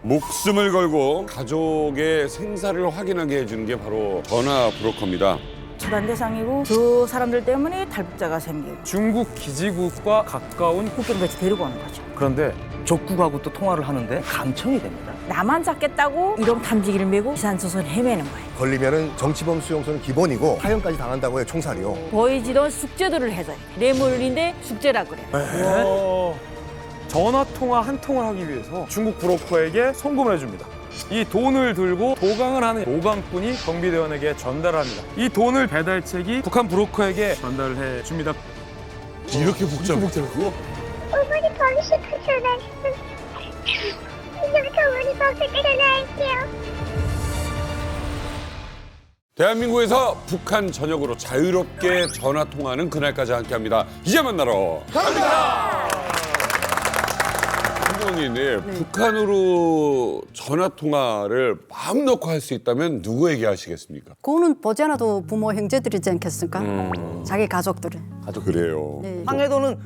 목숨을 걸고 가족의 생사를 확인하게 해주는 게 바로 전화 브로커입니다. 집안 대상이고 그 사람들 때문에 탈북자가 생기고 중국 기지국과 가까운 국경까지 데리고 오는 거죠. 그런데 적국하고 또 통화를 하는데 감청이 됩니다. 나만 잡겠다고 이런 탐지기를 메고 이산소선 헤매는 거예요. 걸리면은 정치범 수용소는 기본이고 파형까지 당한다고 해요, 총살이요. 보이지던 숙제들을 해서 뇌물인데 숙제라 그래요. 전화 통화 한 통을 하기 위해서 중국 브로커에게 송금을 해줍니다. 이 돈을 들고 도강을 하는 도강꾼이 경비대원에게 전달합니다. 이 돈을 배달책이 북한 브로커에게 전달을 해줍니다. 이렇게 복잡하고? 어머니 보고 싶어서 이제부터 어머니 보고 일어날게요. 대한민국에서 북한 전역으로 자유롭게 전화 통화하는 그날까지 함께합니다. 이제 만나러 갑니다. 네. 북한으로 전화 통화를 마음 놓고 할 수 있다면 누구에게 하시겠습니까? 그거는 보지 않아도 부모 형제들이지 않겠습니까? 자기 가족들은. 그래요. 네. 황해도는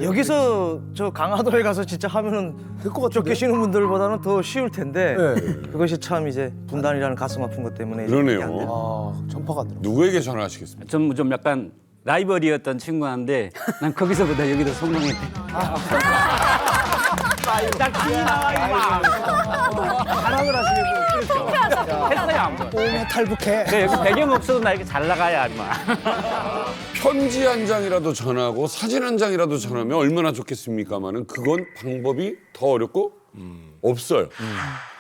여기서 저 강화도에 가서 진짜 하면은 쫓기시는 분들보다는 더 쉬울 텐데 그것이 참 이제 분단이라는 가슴 아픈 것 때문에 그러네요. 누구에게 전화하시겠습니까? 좀 약간 라이벌이었던 친구한데 난 거기서보다 여기도 성공했대. 딱 힘이 나와 임마. 자랑을 하시겠고 했어요 안 봐. 오면 탈북해. 그래, 여기 배경 없어도 나 이렇게 잘 나가야 임마. 편지 한 장이라도 전하고 사진 한 장이라도 전하면 얼마나 좋겠습니까마는 그건 방법이 더 어렵고 없어요.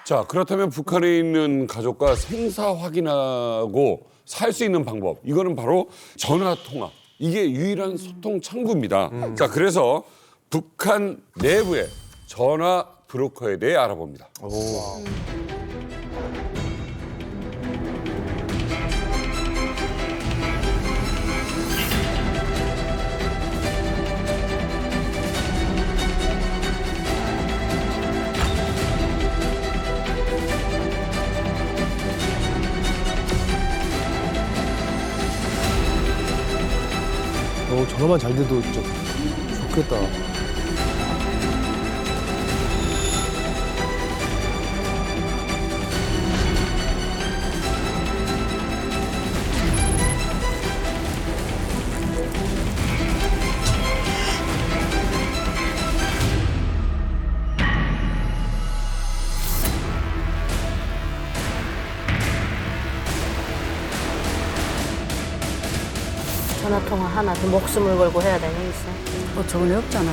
자, 그렇다면 북한에 있는 가족과 생사 확인하고 살 수 있는 방법, 이거는 바로 전화 통화. 이게 유일한 소통 창구입니다. 자, 그래서 북한 내부의 전화 브로커에 대해 알아봅니다. 전화만 잘 돼도 진짜 좋겠다. 전화통화 하나 더 목숨을 걸고 해야 되는 게 있어요. 어처구니 없잖아.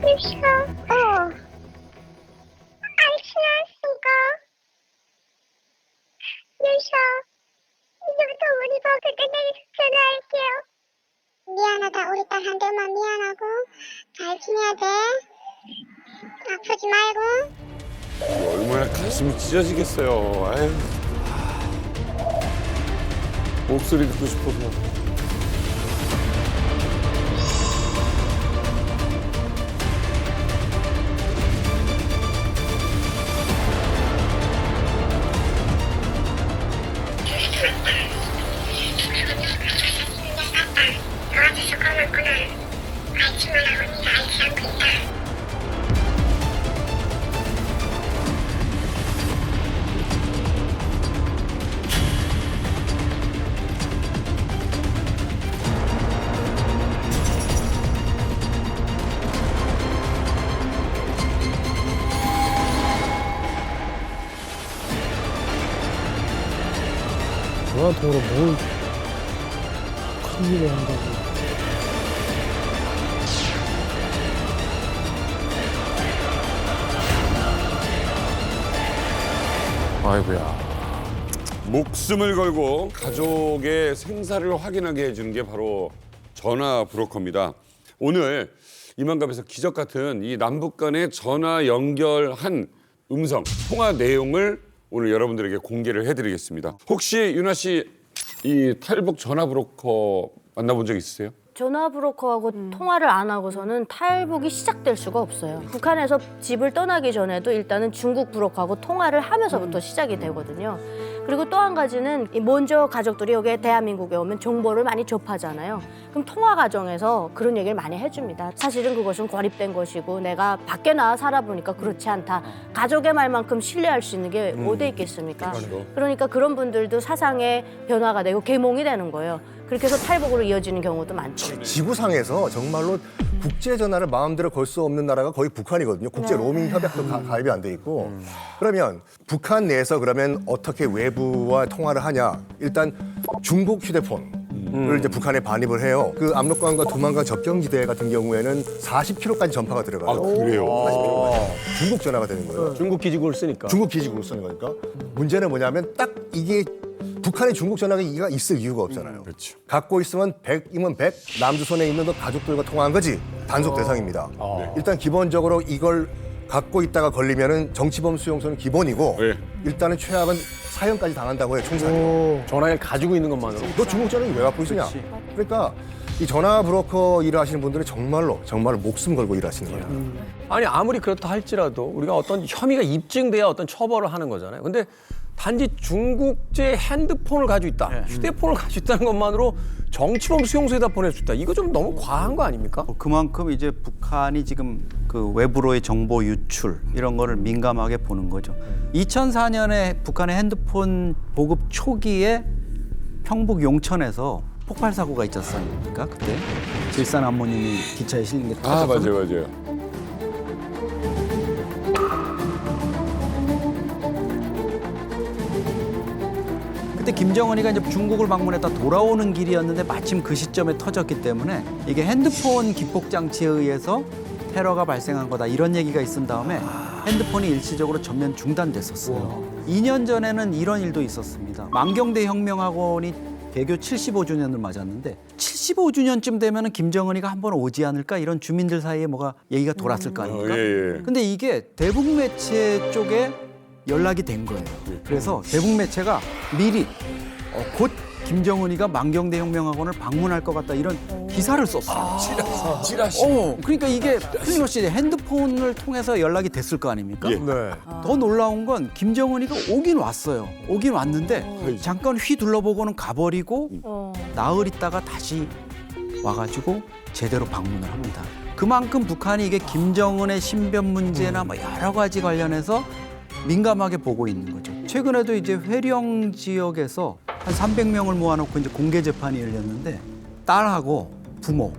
입시가 알겠습니까? 유셔 이제부터 어머니 보고 전화할게요. 미안하다. 우리 딸 한테만 미안하고 잘 지내야 돼. 아프지 말고. 얼마나 가슴이 찢어지겠어요. 아유. 목소리 듣고 싶어서. 도와줘서 고맙구나. 알지만 어머니가 알지 않고 있다. 전화통으로 뭘 큰일을 한다고. 아이고야. 목숨을 걸고 가족의 생사를 확인하게 해주는 게 바로 전화 브로커입니다. 오늘 이만갑에서 기적 같은 이 남북 간의 전화 연결한 음성 통화 내용을 오늘 여러분들에게 공개를 해드리겠습니다. 혹시 윤아 씨 이 탈북 전화 브로커 만나본 적 있으세요? 전화 브로커하고 통화를 안 하고서는 탈북이 시작될 수가 없어요. 북한에서 집을 떠나기 전에도 일단은 중국 브로커하고 통화를 하면서부터 시작이 되거든요. 그리고 또 한 가지는 먼저 가족들이 여기 대한민국에 오면 정보를 많이 접하잖아요. 그럼 통화 과정에서 그런 얘기를 많이 해줍니다. 사실은 그것은 고립된 것이고 내가 밖에 나와 살아보니까 그렇지 않다. 가족의 말만큼 신뢰할 수 있는 게 어디 있겠습니까? 그러니까 그런 분들도 사상의 변화가 되고 계몽이 되는 거예요. 그렇게 해서 탈북으로 이어지는 경우도 많죠. 지구상에서 정말로 국제 전화를 마음대로 걸 수 없는 나라가 거의 북한이거든요. 국제 로밍 협약도 가입이 안 돼 있고. 그러면 북한 내에서 그러면 어떻게 외부와 통화를 하냐? 일단 중국 휴대폰을 이제 북한에 반입을 해요. 그 압록강과 두만강 접경지대 같은 경우에는 40km까지 전파가 들어가요. 아, 그래요? 40km까지. 중국 전화가 되는 거예요. 중국 기지국을 쓰니까. 중국 기지국을 쓰는 거니까. 문제는 뭐냐면 딱 이게 북한에 중국 전화가 있을 이유가 없잖아요. 그렇죠. 갖고 있으면 100이면 100, 남조선에 있는 너 가족들과 통화한 거지. 단속 대상입니다. 일단 기본적으로 이걸 갖고 있다가 걸리면은 정치범 수용소는 기본이고 네. 일단은 최악은 사형까지 당한다고 해요. 총살이. 전화기를 가지고 있는 것만으로. 너 중국 전화기 왜 갖고 있으냐? 그러니까 이 전화 브로커 일을 하시는 분들은 정말로 목숨 걸고 일하시는 거예요. 아니 아무리 그렇다 할지라도 우리가 어떤 혐의가 입증돼야 어떤 처벌을 하는 거잖아요. 근데 단지 중국제 핸드폰을 가지고 있다, 휴대폰을 가지고 있다는 것만으로 정치범 수용소에다 보낼 수 있다. 이거 좀 너무 과한 거 아닙니까? 그만큼 이제 북한이 지금 그 외부로의 정보 유출 이런 거를 민감하게 보는 거죠. 2004년에 북한의 핸드폰 보급 초기에 평북 용천에서 폭발 사고가 있지 않습니까? 그때 질산 안모님이 기차에 실린 게 아, 터져서 맞아요. 그때 김정은이가 이제 중국을 방문했다 돌아오는 길이었는데 마침 그 시점에 터졌기 때문에 이게 핸드폰 기폭 장치에 의해서 테러가 발생한 거다 이런 얘기가 있은 다음에 핸드폰이 일시적으로 전면 중단됐었어요. 2년 전에는 이런 일도 있었습니다. 만경대 혁명학원이 개교 75주년을 맞았는데 75주년쯤 되면은 김정은이가 한번 오지 않을까 이런 주민들 사이에 뭐가 얘기가 돌았을 거 아닙니까? 예. 근데 이게 대북 매체 쪽에 연락이 된 거예요. 그래서 대북 매체가 미리 곧 김정은이가 만경대 혁명학원을 방문할 것 같다 이런 기사를 썼어요. 찌라시. 그러니까 이게 틀림없이 핸드폰을 통해서 연락이 됐을 거 아닙니까? 예. 네. 더 놀라운 건 김정은이가 오긴 왔어요. 오긴 왔는데 잠깐 휘 둘러보고는 가버리고 나흘 있다가 다시 와가지고 제대로 방문을 합니다. 그만큼 북한이 이게 김정은의 신변 문제나 뭐 여러 가지 관련해서 민감하게 보고 있는 거죠. 최근에도 이제 회령 지역에서 한 300명을 모아놓고 이제 공개 재판이 열렸는데 딸하고 부모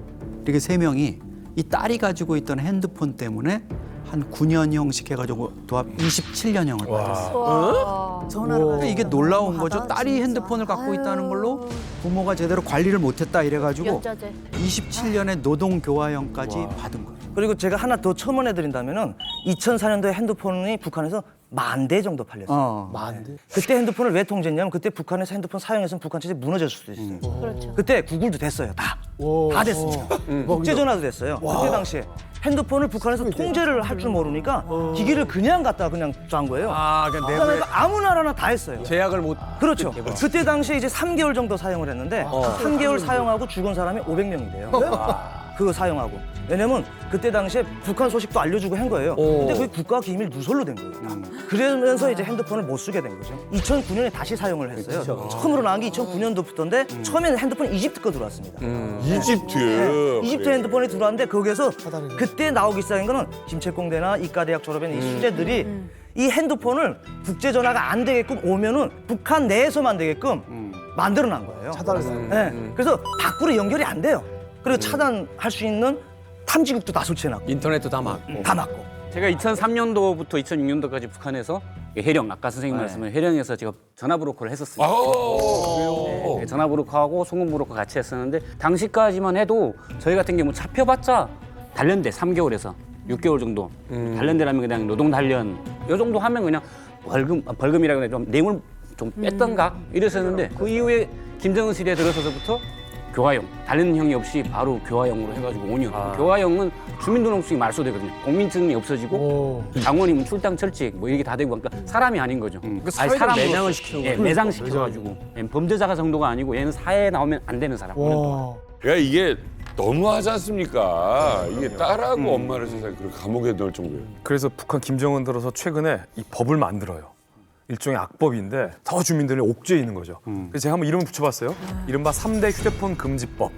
이렇게 3명이 이 딸이 가지고 있던 핸드폰 때문에 한 9년형씩 해가지고 도합 27년형을 받았어요. 그러니까 이게 놀라운 거죠. 딸이 핸드폰을 갖고 있다는 걸로 부모가 제대로 관리를 못했다 이래가지고 연자제. 27년의 노동교화형까지 받은 거예요. 그리고 제가 하나 더 첨언해드린다면은 2004년도에 핸드폰이 북한에서 10,000대 정도 팔렸어요. 그때 핸드폰을 왜 통제했냐면 그때 북한에서 핸드폰 사용했으면 북한 체제 무너질 수도 있어요. 그렇죠. 그때 구글도 됐어요. 다 됐습니다. 국제전화도 됐어요. 그때 당시에 핸드폰을 북한에서 통제를 할 줄 모르니까 기기를 그냥 갖다가 그냥 짠 거예요. 그러니까 그다음에 아무 나라나 다 했어요. 제약을 못. 그렇죠. 그때 당시에 이제 3개월 정도 사용을 했는데 3개월 사용하고 죽은 사람이 500명이 돼요. 그거 사용하고. 왜냐면 그때 당시에 북한 소식도 알려주고 한 거예요. 근데 그게 국가 기밀 누설로 된 거예요. 그러면서 이제 핸드폰을 못 쓰게 된 거죠. 2009년에 다시 사용을 했어요. 처음으로 나온 게 2009년도부터인데 처음에는 핸드폰이 이집트 거 들어왔습니다. 이집트. 이집트 그래. 핸드폰이 들어왔는데 거기에서 그때 나오기 시작한 거는 김책공대나 이과대학 졸업한 이 수재들이 이 핸드폰을 국제전화가 안 되게끔 오면은 북한 내에서만 되게끔 만들어낸 거예요. 차단했어요. 네. 그래서 밖으로 연결이 안 돼요. 그리고 차단할 수 있는 탐지국도 다 설치해놨고 인터넷도 다 막고. 다 막고. 제가 2003년도부터 2006년도까지 북한에서 해령, 아까 선생님 말씀은 해령에서 제가 전화 브로커를 했었습니다. 그래요? 네, 전화 브로커하고 송금 브로커 같이 했었는데 당시까지만 해도 저희 같은 경우 잡혀봤자 단련대 3개월에서 6개월 정도 단련대라면 그냥 노동 단련 이 정도 하면 그냥 벌금이라고 해야 좀 뇌물 좀 뺐던가 이랬었는데 그 이후에 김정은 시대에 들어서서부터 교화형, 단련형이 없이 바로 교화형으로 해가지고 5년. 교화형은 주민등록증이 말소되거든요. 공민증이 없어지고 장원이면 출당 철칙 뭐 이게 다 되고 그러니까 사람이 아닌 거죠. 사회적 사람으로서, 매장을 시키는 예, 거예요. 매장시켜가지고 범죄자가 정도가 아니고 얘는 사회에 나오면 안 되는 사람. 야, 이게 너무하지 않습니까? 이게 딸하고 엄마를 세상에 그렇게 감옥에 넣을 정도예요. 그래서 북한 김정은 들어서 최근에 이 법을 만들어요. 일종의 악법인데 더 주민들이 옥죄에 있는 거죠. 그래서 제가 한번 이름을 붙여봤어요. 이른바 3대 휴대폰 금지법.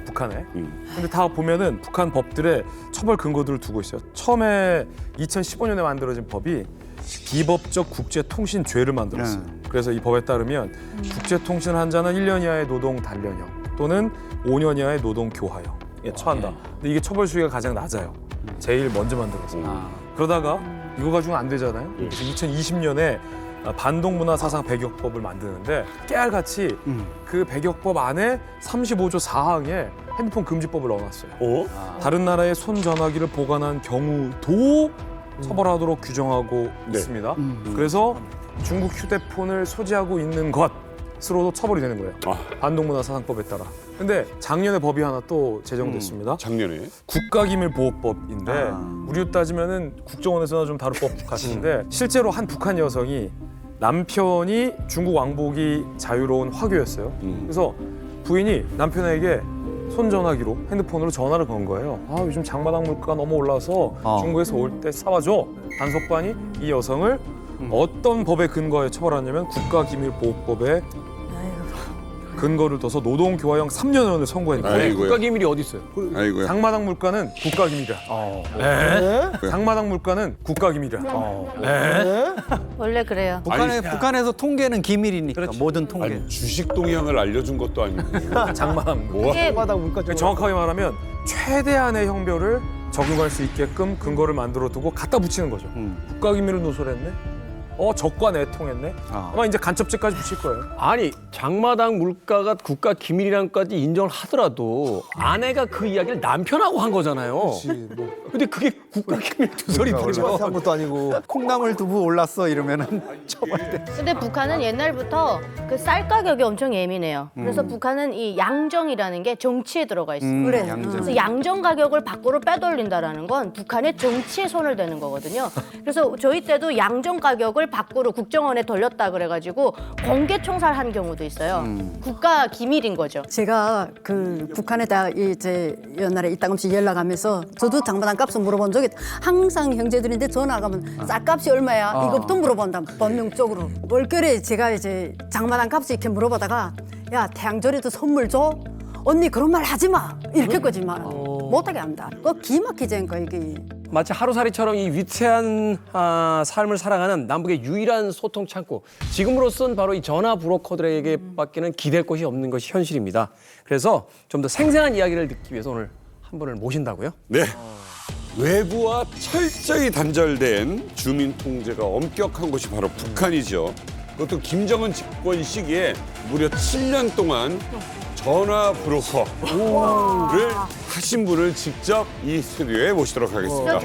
북한에. 근데 다 보면은 북한 법들의 처벌 근거들을 두고 있어요. 처음에 2015년에 만들어진 법이 비법적 국제통신죄를 만들었어요. 그래서 이 법에 따르면 국제통신을 한 자는 1년 이하의 노동 단련형 또는 5년 이하의 노동 교화형에 처한다. 근데 이게 처벌 수위가 가장 낮아요. 제일 먼저 만들었어요. 그러다가 이거 가지고는 안 되잖아요. 그래서 2020년에 반동문화 사상 배격법을 만드는데 깨알같이 그 배격법 안에 35조 4항에 핸드폰 금지법을 넣어놨어요. 다른 나라의 손전화기를 보관한 경우도 처벌하도록 규정하고 있습니다. 그래서 중국 휴대폰을 소지하고 있는 것으로도 처벌이 되는 거예요. 반동문화 사상법에 따라. 근데 작년에 법이 하나 또 제정됐습니다. 작년에 국가기밀보호법인데 우리로 따지면은 국정원에서는 좀 다룰 법 같은데 실제로 한 북한 여성이 남편이 중국 왕복이 자유로운 화교였어요. 그래서 부인이 남편에게 손전화기로 핸드폰으로 전화를 건 거예요. 요즘 장마당 물가가 너무 올라서 중국에서 올 때 사와줘. 단속반이 이 여성을 어떤 법에 근거해 처벌하냐면 국가기밀보호법에 근거를 둬서 노동교화형 3년형을 선고했는데 아이고야. 국가기밀이 어디 있어요? 아이고야. 장마당 물가는 국가기밀이야. 장마당 물가는 국가기밀이야. 원래 그래요. 북한에서 통계는 기밀이니까 모든 통계. 아니 주식 동향을 알려준 것도 아니고 장마당 물. 이게 정확하게 말하면 최대한의 형별을 적용할 수 있게끔 근거를 만들어 두고 갖다 붙이는 거죠. 국가기밀을 누설했네. 적과 내통했네. 아마 이제 간첩죄까지 붙일 거예요. 아니 장마당 물가가 국가 기밀이란 것까지 인정을 하더라도 아내가 그 이야기를 남편하고 한 거잖아요. 근데 그게 국가 기밀 누설이 되죠. 한 것도 아니고 콩나물 두부 올랐어 이러면은 처벌돼. 근데 북한은 옛날부터 그 쌀 가격이 엄청 예민해요. 그래서 북한은 이 양정이라는 게 정치에 들어가 있어요. 그래서 양정 가격을 밖으로 빼돌린다라는 건 북한의 정치에 손을 대는 거거든요. 그래서 저희 때도 양정 가격을 밖으로 국정원에 돌렸다 그래가지고 공개 총살한 경우도 있어요. 국가 기밀인 거죠. 제가 그 북한에다 이제 옛날에 이따금씩 연락하면서 저도 장마당 값을 물어본 적이 항상 형제들인데 전화 가면 쌀값이 얼마야 이것부터 물어본다 본능적으로. 월결에 제가 이제 장마당 값을 이렇게 물어보다가 야 태양절에도 선물 줘? 언니 그런 말 하지 마 이렇게 거짓말 못하게 한다. 그거 기막히자니까 이게. 마치 하루살이처럼 이 위태한 삶을 살아가는 남북의 유일한 소통 창구. 지금으로선 바로 이 전화 브로커들에게밖에는 기댈 곳이 없는 것이 현실입니다. 그래서 좀 더 생생한 이야기를 듣기 위해서 오늘 한 분을 모신다고요? 네. 외부와 철저히 단절된 주민 통제가 엄격한 곳이 바로 북한이죠. 그것도 김정은 집권 시기에 무려 7년 동안 전화 브로커를 하신 분을 직접 이 스튜디오에 모시도록 하겠습니다.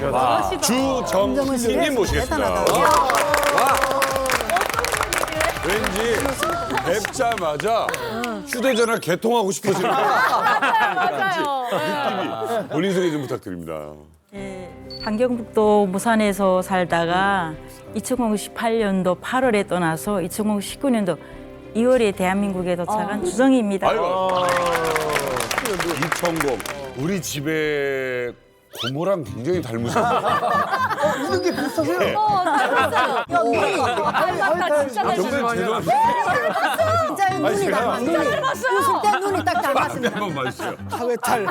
주정신님 모시겠습니다. 왠지 뵙자마자 휴대전화 개통하고 싶어지는 느낌이. 본인 소개 좀 부탁드립니다. 함경북도 무산에서 살다가 2018년도 8월에 떠나서 2019년도 2월에 대한민국에 도착한 주정희입니다. 아이고. 이천공. 우리 집에 고모랑 굉장히 닮으셨네요. 이런 게 비슷하세요? 닮았어요. 정말 죄송합니다. 진짜 눈이 닮았어. 웃을 때 눈이 딱 닮았습니다. 한번 봐주세요. 사회탈.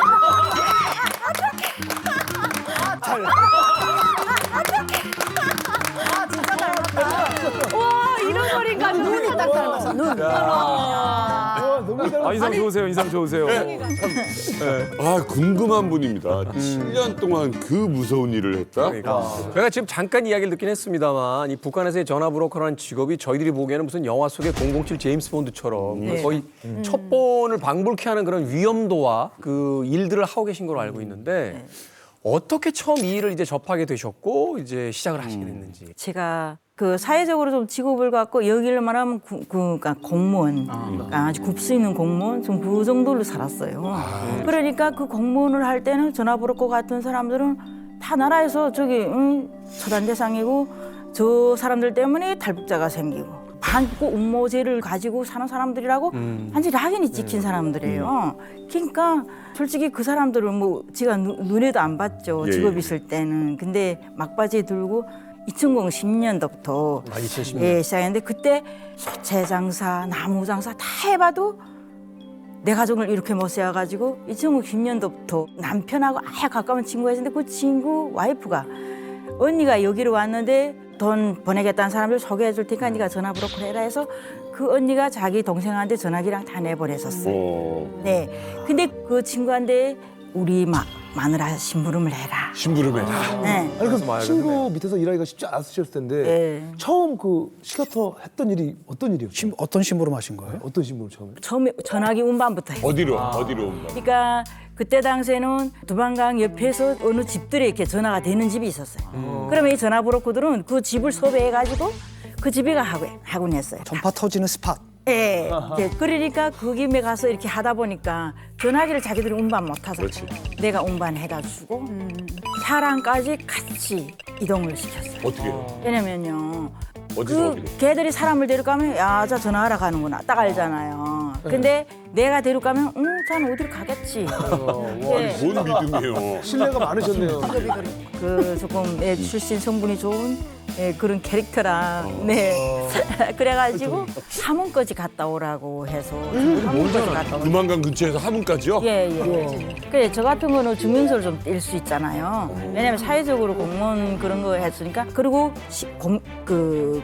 와 잃어버린까지 눈이 딱 닮았어. 눈. 인상 좋으세요. 인상 좋으세요. 궁금한 분입니다. 7년 동안 그 무서운 일을 했다? 제가 지금 잠깐 이야기를 듣긴 했습니다만 이 북한에서의 전화 브로커라는 직업이 저희들이 보기에는 무슨 영화 속의 007 제임스 본드처럼 거의 첩보를 방불케 하는 그런 위험도와 그 일들을 하고 계신 걸로 알고 있는데 어떻게 처음 이 일을 이제 접하게 되셨고 이제 시작을 하시게 됐는지. 제가 그 사회적으로 좀 직업을 갖고 여기를 말하면 그러니까 공무원, 그러니까 아주 굽수 있는 공무원, 좀 그 정도로 살았어요. 그러니까 그 공무원을 할 때는 전화브로커 같은 사람들은 다 나라에서 저기 처단 대상이고 저 사람들 때문에 탈북자가 생기고 반국 음모제를 가지고 사는 사람들이라고 완전히 락인이 찍힌 사람들이에요. 그러니까 솔직히 그 사람들은 뭐 제가 눈에도 안 봤죠. 직업 있을 때는. 근데 막바지에 들고 2010년도부터 2010년. 예, 시작했는데 그때 소채 장사, 나무 장사 다 해봐도 내 가족을 이렇게 못 세워가지고 2010년도부터 남편하고 아예 가까운 친구가 있었는데 그 친구 와이프가 언니가 여기로 왔는데 돈 보내겠다는 사람들 소개해 줄 테니까 네가 전화 브로커 해라 해서 그 언니가 자기 동생한테 전화기랑 다 내보냈었어요. 네. 근데 그 친구한테 우리 마누라 심부름을 해라. 심부름해. 네. 아니 그 친구 밑에서 일하기가 쉽지 않으셨을 텐데 네. 처음 그 시카터 했던 일이 어떤 일이었어요? 어떤 심부름 하신 거예요? 어떤 신부름 처음에? 처음에 전화기 운반부터 했어요. 어디로 온 거야? 그러니까 그때 당시에는 두만강 옆에서 어느 집들에 이렇게 전화가 되는 집이 있었어요. 그러면 이 전화 브로커들은 그 집을 섭외해가지고 그 집에가 하곤 했어요. 전파 터지는 스팟. 예. 예. 그러니까 그 김에 가서 이렇게 하다 보니까 전화기를 자기들이 운반 못하서 내가 운반해다 주고 차량까지 같이 이동을 시켰어요. 어떻게 해요? 왜냐면요. 어디서 그 걔들이 사람을 데려가면 야, 저 전화하러 가는구나. 딱 알잖아요. 근데 내가 데려가면 자는 어디로 가겠지. 예. 뭔 믿음이에요? 신뢰가 많으셨네요. 그 조금 출신 성분이 좋은 그런 캐릭터라. 네. 그래가지고 함흥까지 갔다 오라고 해서 함흥까지 갔다 오라고. 두만강 근처에서 함흥까지요? 예. 그래 저 같은 거는 증명서를 좀 뗄 수 있잖아요. 왜냐면 사회적으로 공무원 그런 거 했으니까. 그리고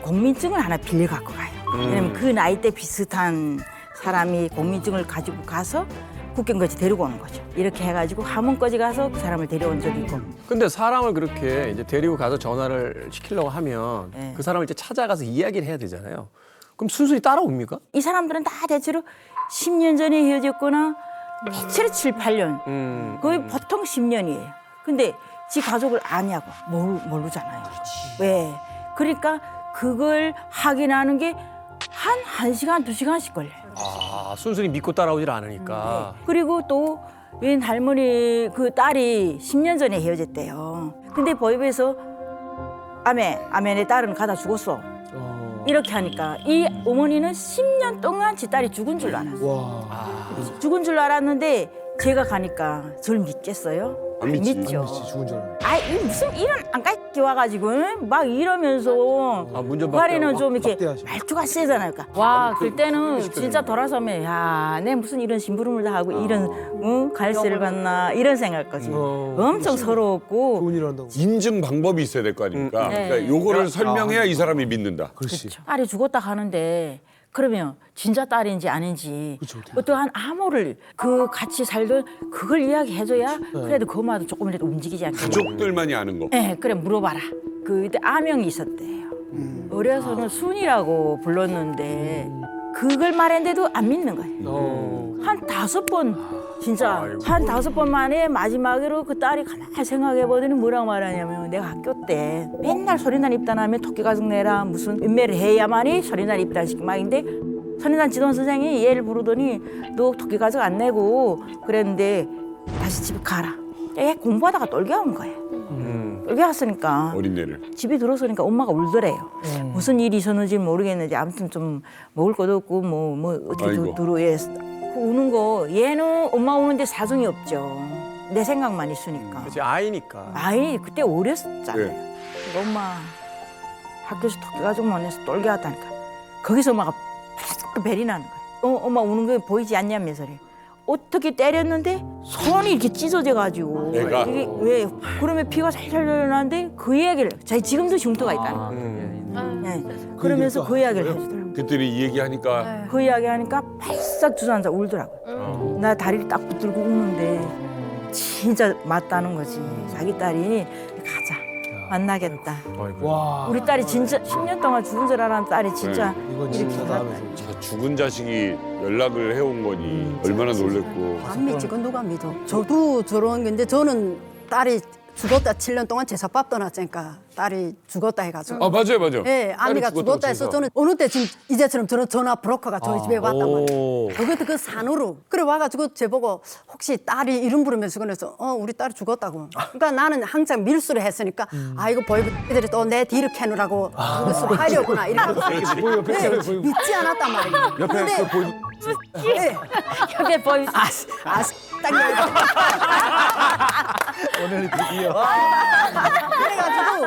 공민증을 하나 빌려 갖고 가요. 왜냐면 그 나이대 비슷한 사람이 공민증을 가지고 가서 국경까지 데리고 오는 거죠. 이렇게 해가지고 함흥까지 가서 그 사람을 데려온 적이 있고. 근데 사람을 그렇게 이제 데리고 가서 전화를 시키려고 하면 네. 그 사람을 이제 찾아가서 이야기를 해야 되잖아요. 그럼 순순히 따라옵니까? 이 사람들은 다 대체로 10년 전에 헤어졌거나 대체로 7, 8년. 거의 보통 10년이에요. 근데 지 가족을 아냐고 모르잖아요. 왜? 그러니까 그걸 확인하는 게 한 1시간, 2시간씩 걸려요. 아, 순순히 믿고 따라오질 않으니까. 그리고 또 웬 할머니 그 딸이 10년 전에 헤어졌대요. 근데 보입에서 아메 내 딸은 가다 죽었어. 이렇게 하니까 이 어머니는 10년 동안 지 딸이 죽은 줄 알았어. 죽은 줄 알았는데 제가 가니까 저를 믿겠어요? 안 믿지. 믿죠. 죽은 줄 알았네. 이 무슨 이런 안까지 와가지고 막 이러면서 부활이는 좀 이렇게 막대하시네. 말투가 세잖아요. 그러니까 와 그때는 진짜 돌아서면 야, 내 무슨 이런 심부름을 다 하고 이런 갈세를 받나 이런 생각까지 엄청 서러웠고. 좋은 일을 한다고. 인증 방법이 있어야 될 거 아닙니까? 네. 그러니까 요거를 설명해야 이 사람이 믿는다. 그렇지. 딸이 죽었다 하는데 그러면 진짜 딸인지 아닌지 어떠한 암호를 그 같이 살던 그걸 이야기해줘야 그래도 그 엄마도 조금이라도 움직이지 않겠냐. 가족들만이 아는 거. 네, 그래 물어봐라. 그때 아명이 있었대요. 어려서는 순이라고 불렀는데 그걸 말했는데도 안 믿는 거예요. 한 5번 진짜 한 5번 만에 마지막으로 그 딸이 가만히 생각해보더니 뭐라고 말하냐면 내가 학교 때 맨날 소리난 입단하면 토끼 가죽 내라 무슨 인매를 해야만이 소리난 입단식 막인데 소리난 지도원 선생이 얘를 부르더니 너 토끼 가죽 안 내고 그랬는데 다시 집에 가라. 얘 공부하다가 떨겨온 거예요. 떨겨왔으니까 어린애를. 집에 들어서니까 엄마가 울더래요. 무슨 일이 있었는지 모르겠는데 아무튼 좀 먹을 것도 없고 뭐 어떻게 아이고. 들어예 우는 거 얘는 엄마 우는데 사정이 없죠. 내 생각만 있으니까. 그렇지, 아이니까. 아이 그때 어렸었잖아요. 네. 그러니까 엄마 학교에서 토끼 가지고 만나서 떨게 왔다니까. 거기서 엄마가 팍 벨이 나는 거예요. 엄마 우는 거 보이지 않냐면서 그래. 어떻게 때렸는데 손이 이렇게 찢어져가지고 얘가? 이게 왜 그러면 피가 살살 흘러나는데 그 이야기를 자기 지금도 흉터가 있다는 네. 그러면서 그 이야기를 해주더라고요. 그들이 이 얘기하니까 그 이야기 하니까 바싹 주저앉아 울더라고요. 나 다리를 딱 붙들고 우는데 진짜 맞다는 거지. 자기 딸이 가자 만나겠다. 와. 우리 딸이 진짜 10년 동안 죽은 줄 알았는 딸이 진짜 이건 이렇게 진짜다 갔다. 하면서. 자, 죽은 자식이 연락을 해온 거니 얼마나 놀랬고. 안 믿지, 그건 누가 믿어. 저도 저런 건데 저는 딸이 죽었다 7년 동안 제사밥 떠났으니까 딸이 죽었다 해가지고. 아 맞아요. 예, 아내가 딸이 죽었다 해서 저는 어느 때 지금 이제처럼 저는 전화 브로커가 저희 집에 왔단 말이에요. 그것도 그 산으로. 그래 와가지고 저보고 혹시 딸이 이름 부르면서 그래서 우리 딸이 죽었다고. 그러니까 나는 항상 밀수를 했으니까 이거 보이들이 또 내 뒤를 캐느라고 그것을 하려구나 이렇게. 네, 믿지 않았단 말이에요. 옆에 보이. 네. 옆에 보이 딱 오늘 드디어. 그래가지고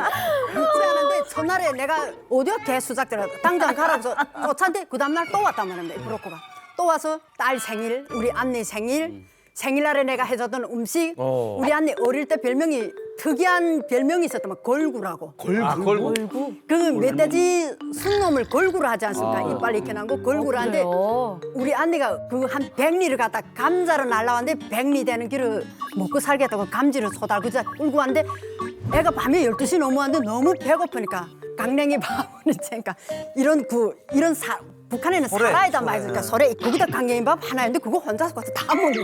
믿지 않았는데 첫날에 내가 오디오 개수작들 당장 가라고 쫓았는데 그 다음날 또 왔단 말입니다. 이 브로커가 또 와서 딸 생일, 우리 언니 생일, 생일날에 내가 해줬던 음식, 우리 언니 어릴 때 별명이 특이한 별명이 있었더만 걸구라고. 걸구. 그 멧돼지 순놈을 걸구로 하지 않습니까? 이빨 이렇게 난 거 걸구로 하는데 우리 언니가 그 한 100리를 갖다 감자를 날라왔는데 100리 되는 길을 먹고 살겠다고 감지를 소달고 끌고 왔는데 애가 밤에 12시 넘어왔는데 너무 배고프니까 강냉이 밥을 있으니까 이런 북한에는 살아있단 말이니까 소래 거기다 강냉이밥 하나였는데 그거 혼자서 가서 다 먹는.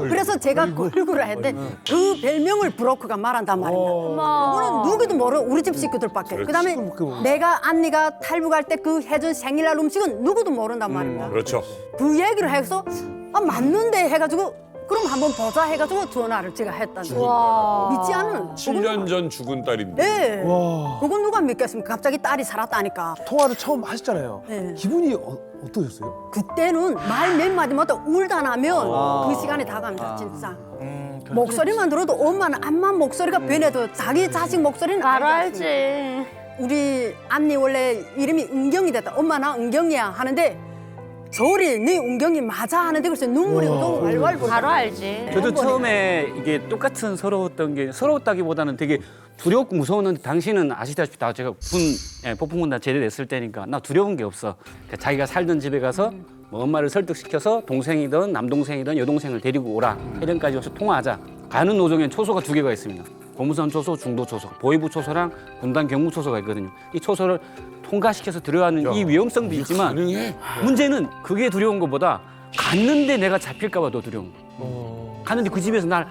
그래서 제가 걸구라 했는데 그 별명을 브로커가 말한단 말입니다. 그거는 누구도 모르고 우리 집 식구들밖에. 그다음에 내가 언니가 탈북할 때 그 해준 생일날 음식은 누구도 모른단 말입니다. 그렇죠. 그 얘기를 해서 맞는데 해가지고 그럼 한번 보자 해가지고 전화를 제가 했다는 거예요. 믿지 않은. 7년 전 죽은 딸인데. 네. 그건 누가 믿겠습니까? 갑자기 딸이 살았다니까. 통화를 처음 하셨잖아요. 네. 기분이 어떠셨어요? 그때는 말 몇 마디마다 울다 나면 그 시간이 다 갑니다, 진짜. 목소리만 들어도 엄마는 암만 목소리가 변해도 자기 자식 목소리는 바로 알지. 알지. 우리 언니 원래 이름이 은경이 됐다. 엄마 나 은경이야 하는데 저리 네 은경이 맞아 하는데 글쎄 눈물이 또 왈왈 바로 알지. 저도 처음에 이게 똑같은 서러웠던 게 서러웠다기보다는 되게 두렵고 무서웠는데 당신은 아시다시피 다 제가 폭풍군단 제대됐을 때니까 나 두려운 게 없어. 그러니까 자기가 살던 집에 가서 뭐 엄마를 설득시켜서 동생이든 남동생이든 여동생을 데리고 오라. 해령까지 와서 통화하자. 가는 노정엔 초소가 2개가 있습니다. 고무선 초소, 중도 초소, 보위부 초소랑 군단 경무 초소가 있거든요. 이 초소를 통과시켜서 들어가는 이 위험성도 있지만 가능해? 문제는 그게 두려운 것보다 갔는데 내가 잡힐까 봐 더 두려운 거야. 갔는데 그 집에서 날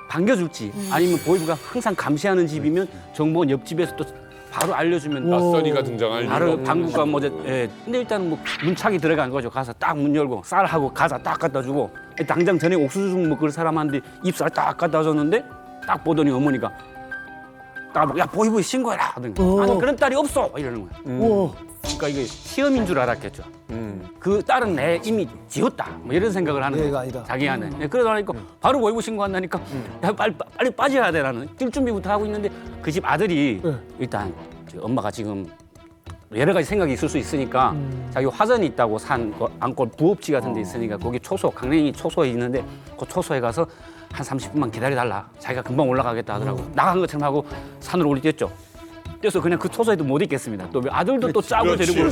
반겨줄지 아니면 보위부가 항상 감시하는 집이면 정보는 옆집에서 또 바로 알려주면 낯선이가 등장할 바로 리가 당국과 뭐 예. 근데 일단은 뭐 문착이 들어간 거죠. 가서 딱 문 열고 쌀하고 과자 딱 갖다 주고 당장 전에 옥수수 먹을 사람한테 잎쌀 딱 갖다 줬는데 딱 보더니 어머니가 딱 야 보위부에 신고해라 하더니 아니 그런 딸이 없어 이러는 거야. 그러니까 이게 시험인 줄 알았겠죠. 그 딸은 내 이미 지었다 뭐 이런 생각을 하는 얘가 거야. 아니다. 자기 안에. 그러다 보니까 바로 보위부 신고한다니까 야, 빨리 빠져야 돼 나는 뛸 준비부터 하고 있는데 그 집 아들이 일단 엄마가 지금 여러 가지 생각이 있을 수 있으니까 자기 화전이 있다고 산 안골 부업지 같은 데 있으니까 거기 초소 강냉이 초소에 있는데 그 초소에 가서 한 30분만 기다려달라. 자기가 금방 올라가겠다 하더라고. 나간 것처럼 하고 산으로 올리뛰었죠. 뛰어서 그냥 그 초소에도 못 있겠습니다. 또 아들도 또 짜고 데리고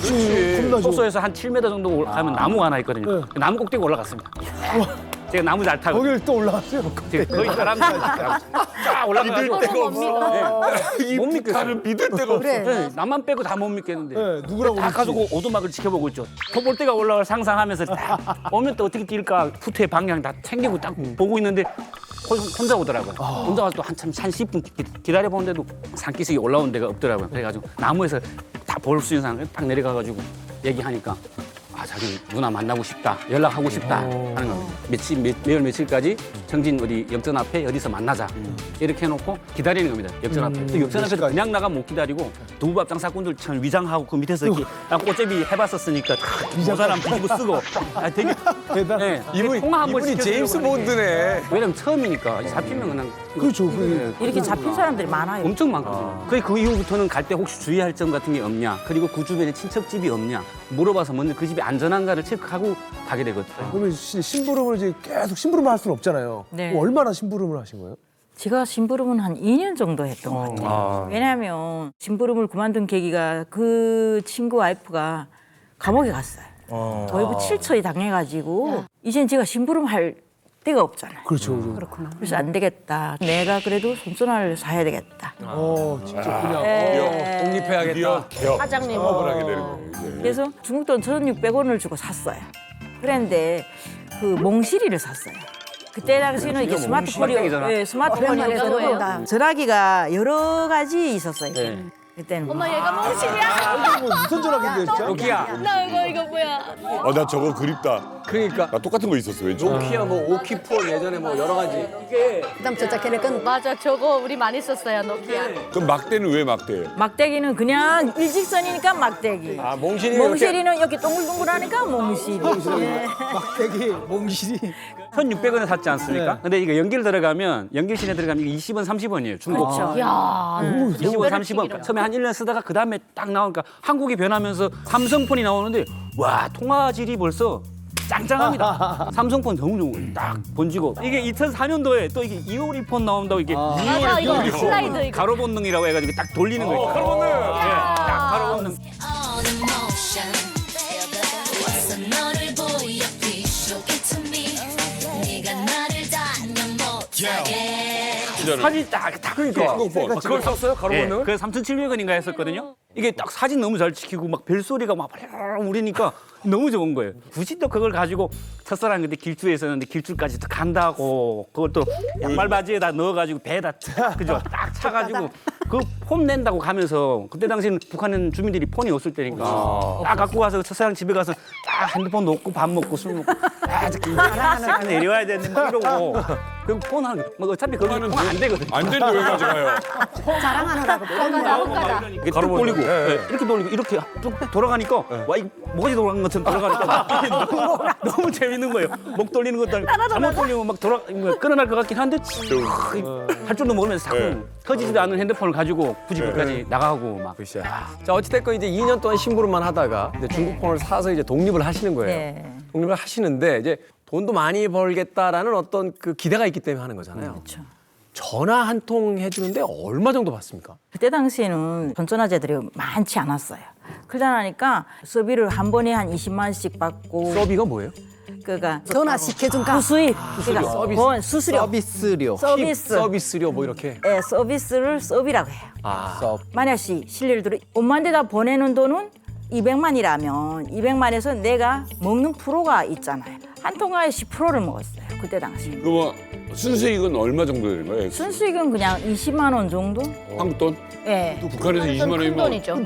초소에서 한 7m 정도 가면 나무가 하나 있거든요. 나무 꼭대기 올라갔습니다. 제가 나무 잘 타고. 거길 또 올라갔어요? 거기 사람들 쫙 올라가가지고. 믿을 데가 없어. 못 믿겠어요. 믿을 데가 없어. 네, 나만 빼고 다 못 믿겠는데. 네, 누구라고 딱 믿지? 가지고 오두막을 지켜보고 있죠. 토볼대가 올라갈 상상하면서 딱 오면 또 어떻게 뛸까 후퇴 방향 다 챙기고 딱 보고 있는데 혼자 오더라고요. 혼자 와서 또 한참 한 10분 기다려보는데도 산기슭이 올라온 데가 없더라고요. 그래가지고 나무에서 다 볼 수 있는 사람 딱 내려가가지고 얘기하니까 아, 자기 누나 만나고 싶다, 연락하고 싶다 하는 겁니다. 매월 며칠까지 정진 어디 역전 앞에 어디서 만나자 이렇게 해놓고 기다리는 겁니다. 역전 앞에. 또 역전 앞에서 그냥 나가면 못 기다리고 두부밥장 사꾼들처럼 위장하고 그 밑에서 이렇게 꽃제비 해봤었으니까 그 사람 뒤집어 쓰고 되게 네, 통화 한번 이분이 제임스 본드네. 왜냐면 처음이니까 잡히면 그냥 그렇죠. 이렇게 잡힌 사람들이 많아요. 엄청 많거든요. 그 이후부터는 갈 때 혹시 주의할 점 같은 게 없냐, 그리고 그 주변에 친척집이 없냐 물어봐서 먼저 그 집이 안전한가를 체크하고 가게 되거든요. 그러면 심부름을 이제 계속 심부름을 할 수는 없잖아요. 네. 그럼 얼마나 심부름을 하신 거예요? 제가 심부름은 한 2년 정도 했던 것 같아요. 왜냐하면 심부름을 그만둔 계기가 그 친구 와이프가 감옥에 갔어요. 보위부 7처에 당해가지고 이젠 제가 심부름 할 데가 없잖아요. 그렇죠. 그렇구나. 그래서 안 되겠다. 내가 그래도 손전화를 사야 되겠다. 직접 그냥. 독립해야겠다. 드디어 개업, 사장님. 사업을 하게 되는 거예요. 이제. 그래서 중국 돈 1,600원을 주고 샀어요. 그런데 그 몽실이를 샀어요. 그때 당시는 이게 스마트폰이 오랜만에 들어본다. 전화기가 여러 가지 있었어요. 네. 그때는 엄마 얘가 몽실이야. 뭐 무슨 전화기인데 진짜? 여기야. 나 이거 뭐야? 나 저거 그립다. 그러니까 나 똑같은 거 있었어 왼쪽. 노키아 뭐 오키폰 예전에 뭐 여러 가지. 그다음 저자 걔네 건 맞아, 저거 우리 많이 썼어요, 노키아. 그럼 막대는 왜 막대예요? 막대기는 그냥 일직선이니까 막대기. 아 몽실이 몽실이는 이렇게 동글동글하니까 몽실이. 예. 막대기, 몽실이. 1,600원에 샀지 않습니까? 근데 이거 연길 들어가면 연길신에 들어가면 이게 20원, 30원이에요. 중국. 야, 20원, 30원. 처음에 한 1년 쓰다가 그 다음에 딱 나오니까 한국이 변하면서 삼성폰이 나오는데 와 통화질이 벌써 짱짱합니다. 삼성폰 너무 좋은 거예요. 딱 번지고 이게 2004년도에 또 이게 이오리 폰 나온다고 이게 맞아, 이거 슬라이드 이거. 가로 본능이라고 해가지고 딱 돌리는 거예요. 가로 본능. 딱 가로 본능. 사진 딱 그러니까 그걸 썼어요? 가로 예, 보는? 그 3,700원인가 했었거든요. 이게 딱 사진 너무 잘 찍히고 막 벨소리가 막 울리니까 너무 좋은 거예요. 굳이 또 그걸 가지고 첫사랑 그때 길주에 있었는데 길주까지 또 간다고 그걸 또 양말 바지에다 넣어가지고 배에다 그죠 딱 차가지고 그 폰 낸다고 가면서 그때 당시에는 북한 주민들이 폰이 없을 때니까 딱 갖고 가서 첫사랑 집에 가서 딱 핸드폰 놓고 밥 먹고 술 먹고 딱 내려와야 되는데 막 이러고 그럼 폰 하는 뭐 어차피 그거는 폰 안 되거든. 안 되는데 왜 가져가요? 자랑하느라고 헛가다. 이게 뚝 돌리고 이렇게 돌리고 이렇게 쭉 돌아가니까 와 이거 뭐가지 돌아가는 것처럼 돌아가니까 너무 재밌는 거예요. 목 돌리는 것도 아니고 잘못 돌리면 막 끊어날 것 같긴 한데 할 줄도 모르면서 자꾸 터지지도 않는 핸드폰을 가지고 굳이 거기까지 나가고 막. 자 어찌됐건 이제 2년 동안 심부름만 하다가 이제 중국 폰을 사서 이제 독립을 하시는 거예요. 네. 독립을 하시는데 이제 돈도 많이 벌겠다라는 어떤 그 기대가 있기 때문에 하는 거잖아요. 그렇죠. 전화 한 통 해주는데 얼마 정도 받습니까? 그때 당시에는 전전화제들이 많지 않았어요. 그러다 나니까 서비를 한 번에 한 20만 원씩 받고 서비가 뭐예요? 그러니까 전화 시켜준 값. 수수입 그러니까 서비스. 번 수수료 서비스료. 서비스 서비스료 뭐 이렇게. 예, 서비스를 서비라고 해요. 아, 만약 실례를 들어 5만 대다 보내는 돈은 200만이라면 200만에서 내가 먹는 프로가 있잖아요. 한 통화에 10%를 먹었어요. 그때 당시. 그 뭐 순수익은 얼마 정도 되는 거예요? 순수익은 그냥 20만 원 정도? 한국 돈? 예. 또 북한에서 20만 큰 원이면 돈이죠. 큰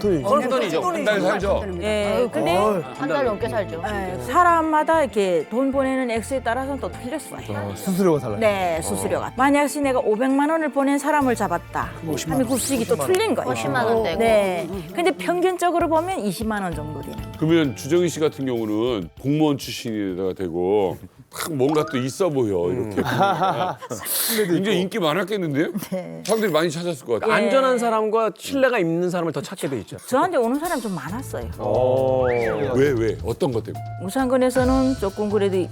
돈이죠. 한 달 살죠. 예. 근데 한 달 넘게 살죠. 예, 사람마다 이렇게 돈 보내는 액수에 따라서는 또 틀렸어요. 수수료가 달라요. 네, 수수료가. 만약에 내가 500만 원을 보낸 사람을 잡았다. 하면 그 수익이 또 틀린 거예요. 50만 원 되고. 네. 근데 평균적으로 보면 20만 원 정도 되는. 그러면 주정희 씨 같은 경우는 공무원 출신에다가 되고 딱 뭔가 또 있어 보여 이렇게. 굉장히 인기 많았겠는데요? 사람들이 많이 찾았을 것 같아요. 안전한 사람과 신뢰가 있는 사람을 더 찾게 돼 있죠. 저한테 오는 사람 좀 많았어요. 왜? 어떤 것 때문에? 우산권에서는 조금 그래도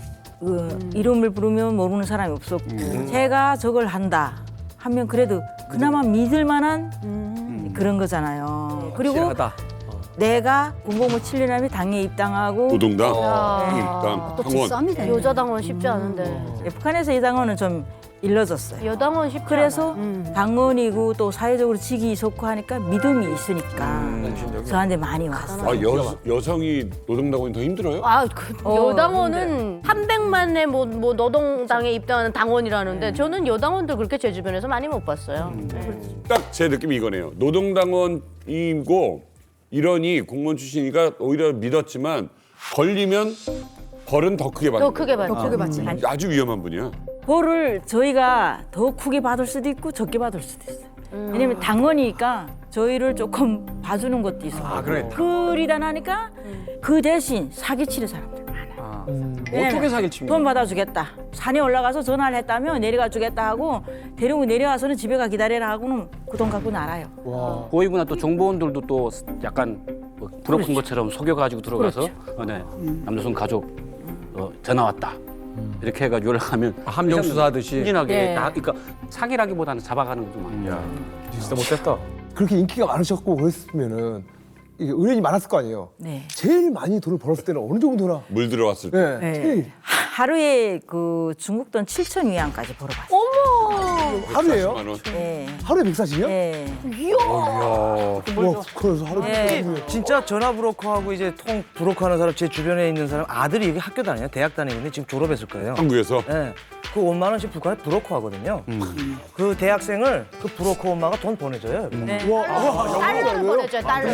이름을 부르면 모르는 사람이 없었고 제가 저걸 한다 하면 그래도 그나마 믿을 만한 그런 거잖아요. 그리고 확실하다. 내가 공보무 7년 하면 당에 입당하고 노동당, 야. 국민당, 또 당원. 직수함이 되네. 여자당원 쉽지 않은데. 북한에서 이 당원은 좀 일러졌어요. 여당원 쉽지 그래서 않아. 당원이고 또 사회적으로 직위 좋고 하니까 믿음이 있으니까 저한테 많이 왔어요. 아, 여성이 노동당원이 더 힘들어요? 아, 그 여당원은 네. 300만에 뭐 노동당에 입당하는 당원이라는데 저는 여당원들 그렇게 제 주변에서 많이 못 봤어요. 딱 제 느낌이 이거네요. 노동당원이고 이러니 공무원 출신이니까 오히려 믿었지만 걸리면 벌은 더 크게 받는 더 크게 받죠. 크게 받지. 아주 위험한 분이야. 벌을 저희가 더 크게 받을 수도 있고 적게 받을 수도 있어요. 왜냐면 당원이니까 저희를 조금 봐주는 것도 있어요. 아, 그래. 그리다 나니까 그 대신 사기치는 사람들 많아요. 어떻게 사기를 칩니까? 돈 받아주겠다. 산에 올라가서 전화를 했다면 내려가 주겠다 하고 데리고 내려와서는 집에 가 기다리라 하고는 그 돈 갖고 날아요. 고위구나 또 정보원들도 또 약간 뭐 부럽은 것처럼 속여가지고 들어가서 네, 남조선 가족 전화 왔다 이렇게 해가지고 연락하면 함정 수사하듯이. 순진하게 네. 그러니까 사기라기보다는 잡아가는 것도 많아요. 진짜 못됐다. 그렇게 인기가 많으셨고 그랬으면은 이게 의뢰인이 많았을 거 아니에요. 네. 제일 많이 돈을 벌었을 때는 어느 정도나? 물 들어왔을 때. 네. 네. 제일 하루에 그 중국 돈 7천 위안까지 벌어봤어요. 하루에요? 140만 원. 네. 하루에 140이요? 네. 와, 그래서 하루에 네. 140이요. 진짜 전화 브로커하고 이제 통 브로커 하는 사람 제 주변에 있는 사람 아들이 여기 학교 다녀요. 대학 다니는데 지금 졸업했을 거예요. 한국에서 네. 그 5만 원씩 북한에 브로커 하거든요. 그 대학생을 그 브로커 엄마가 돈 보내줘요. 네. 달러를 보내줘요. 달러.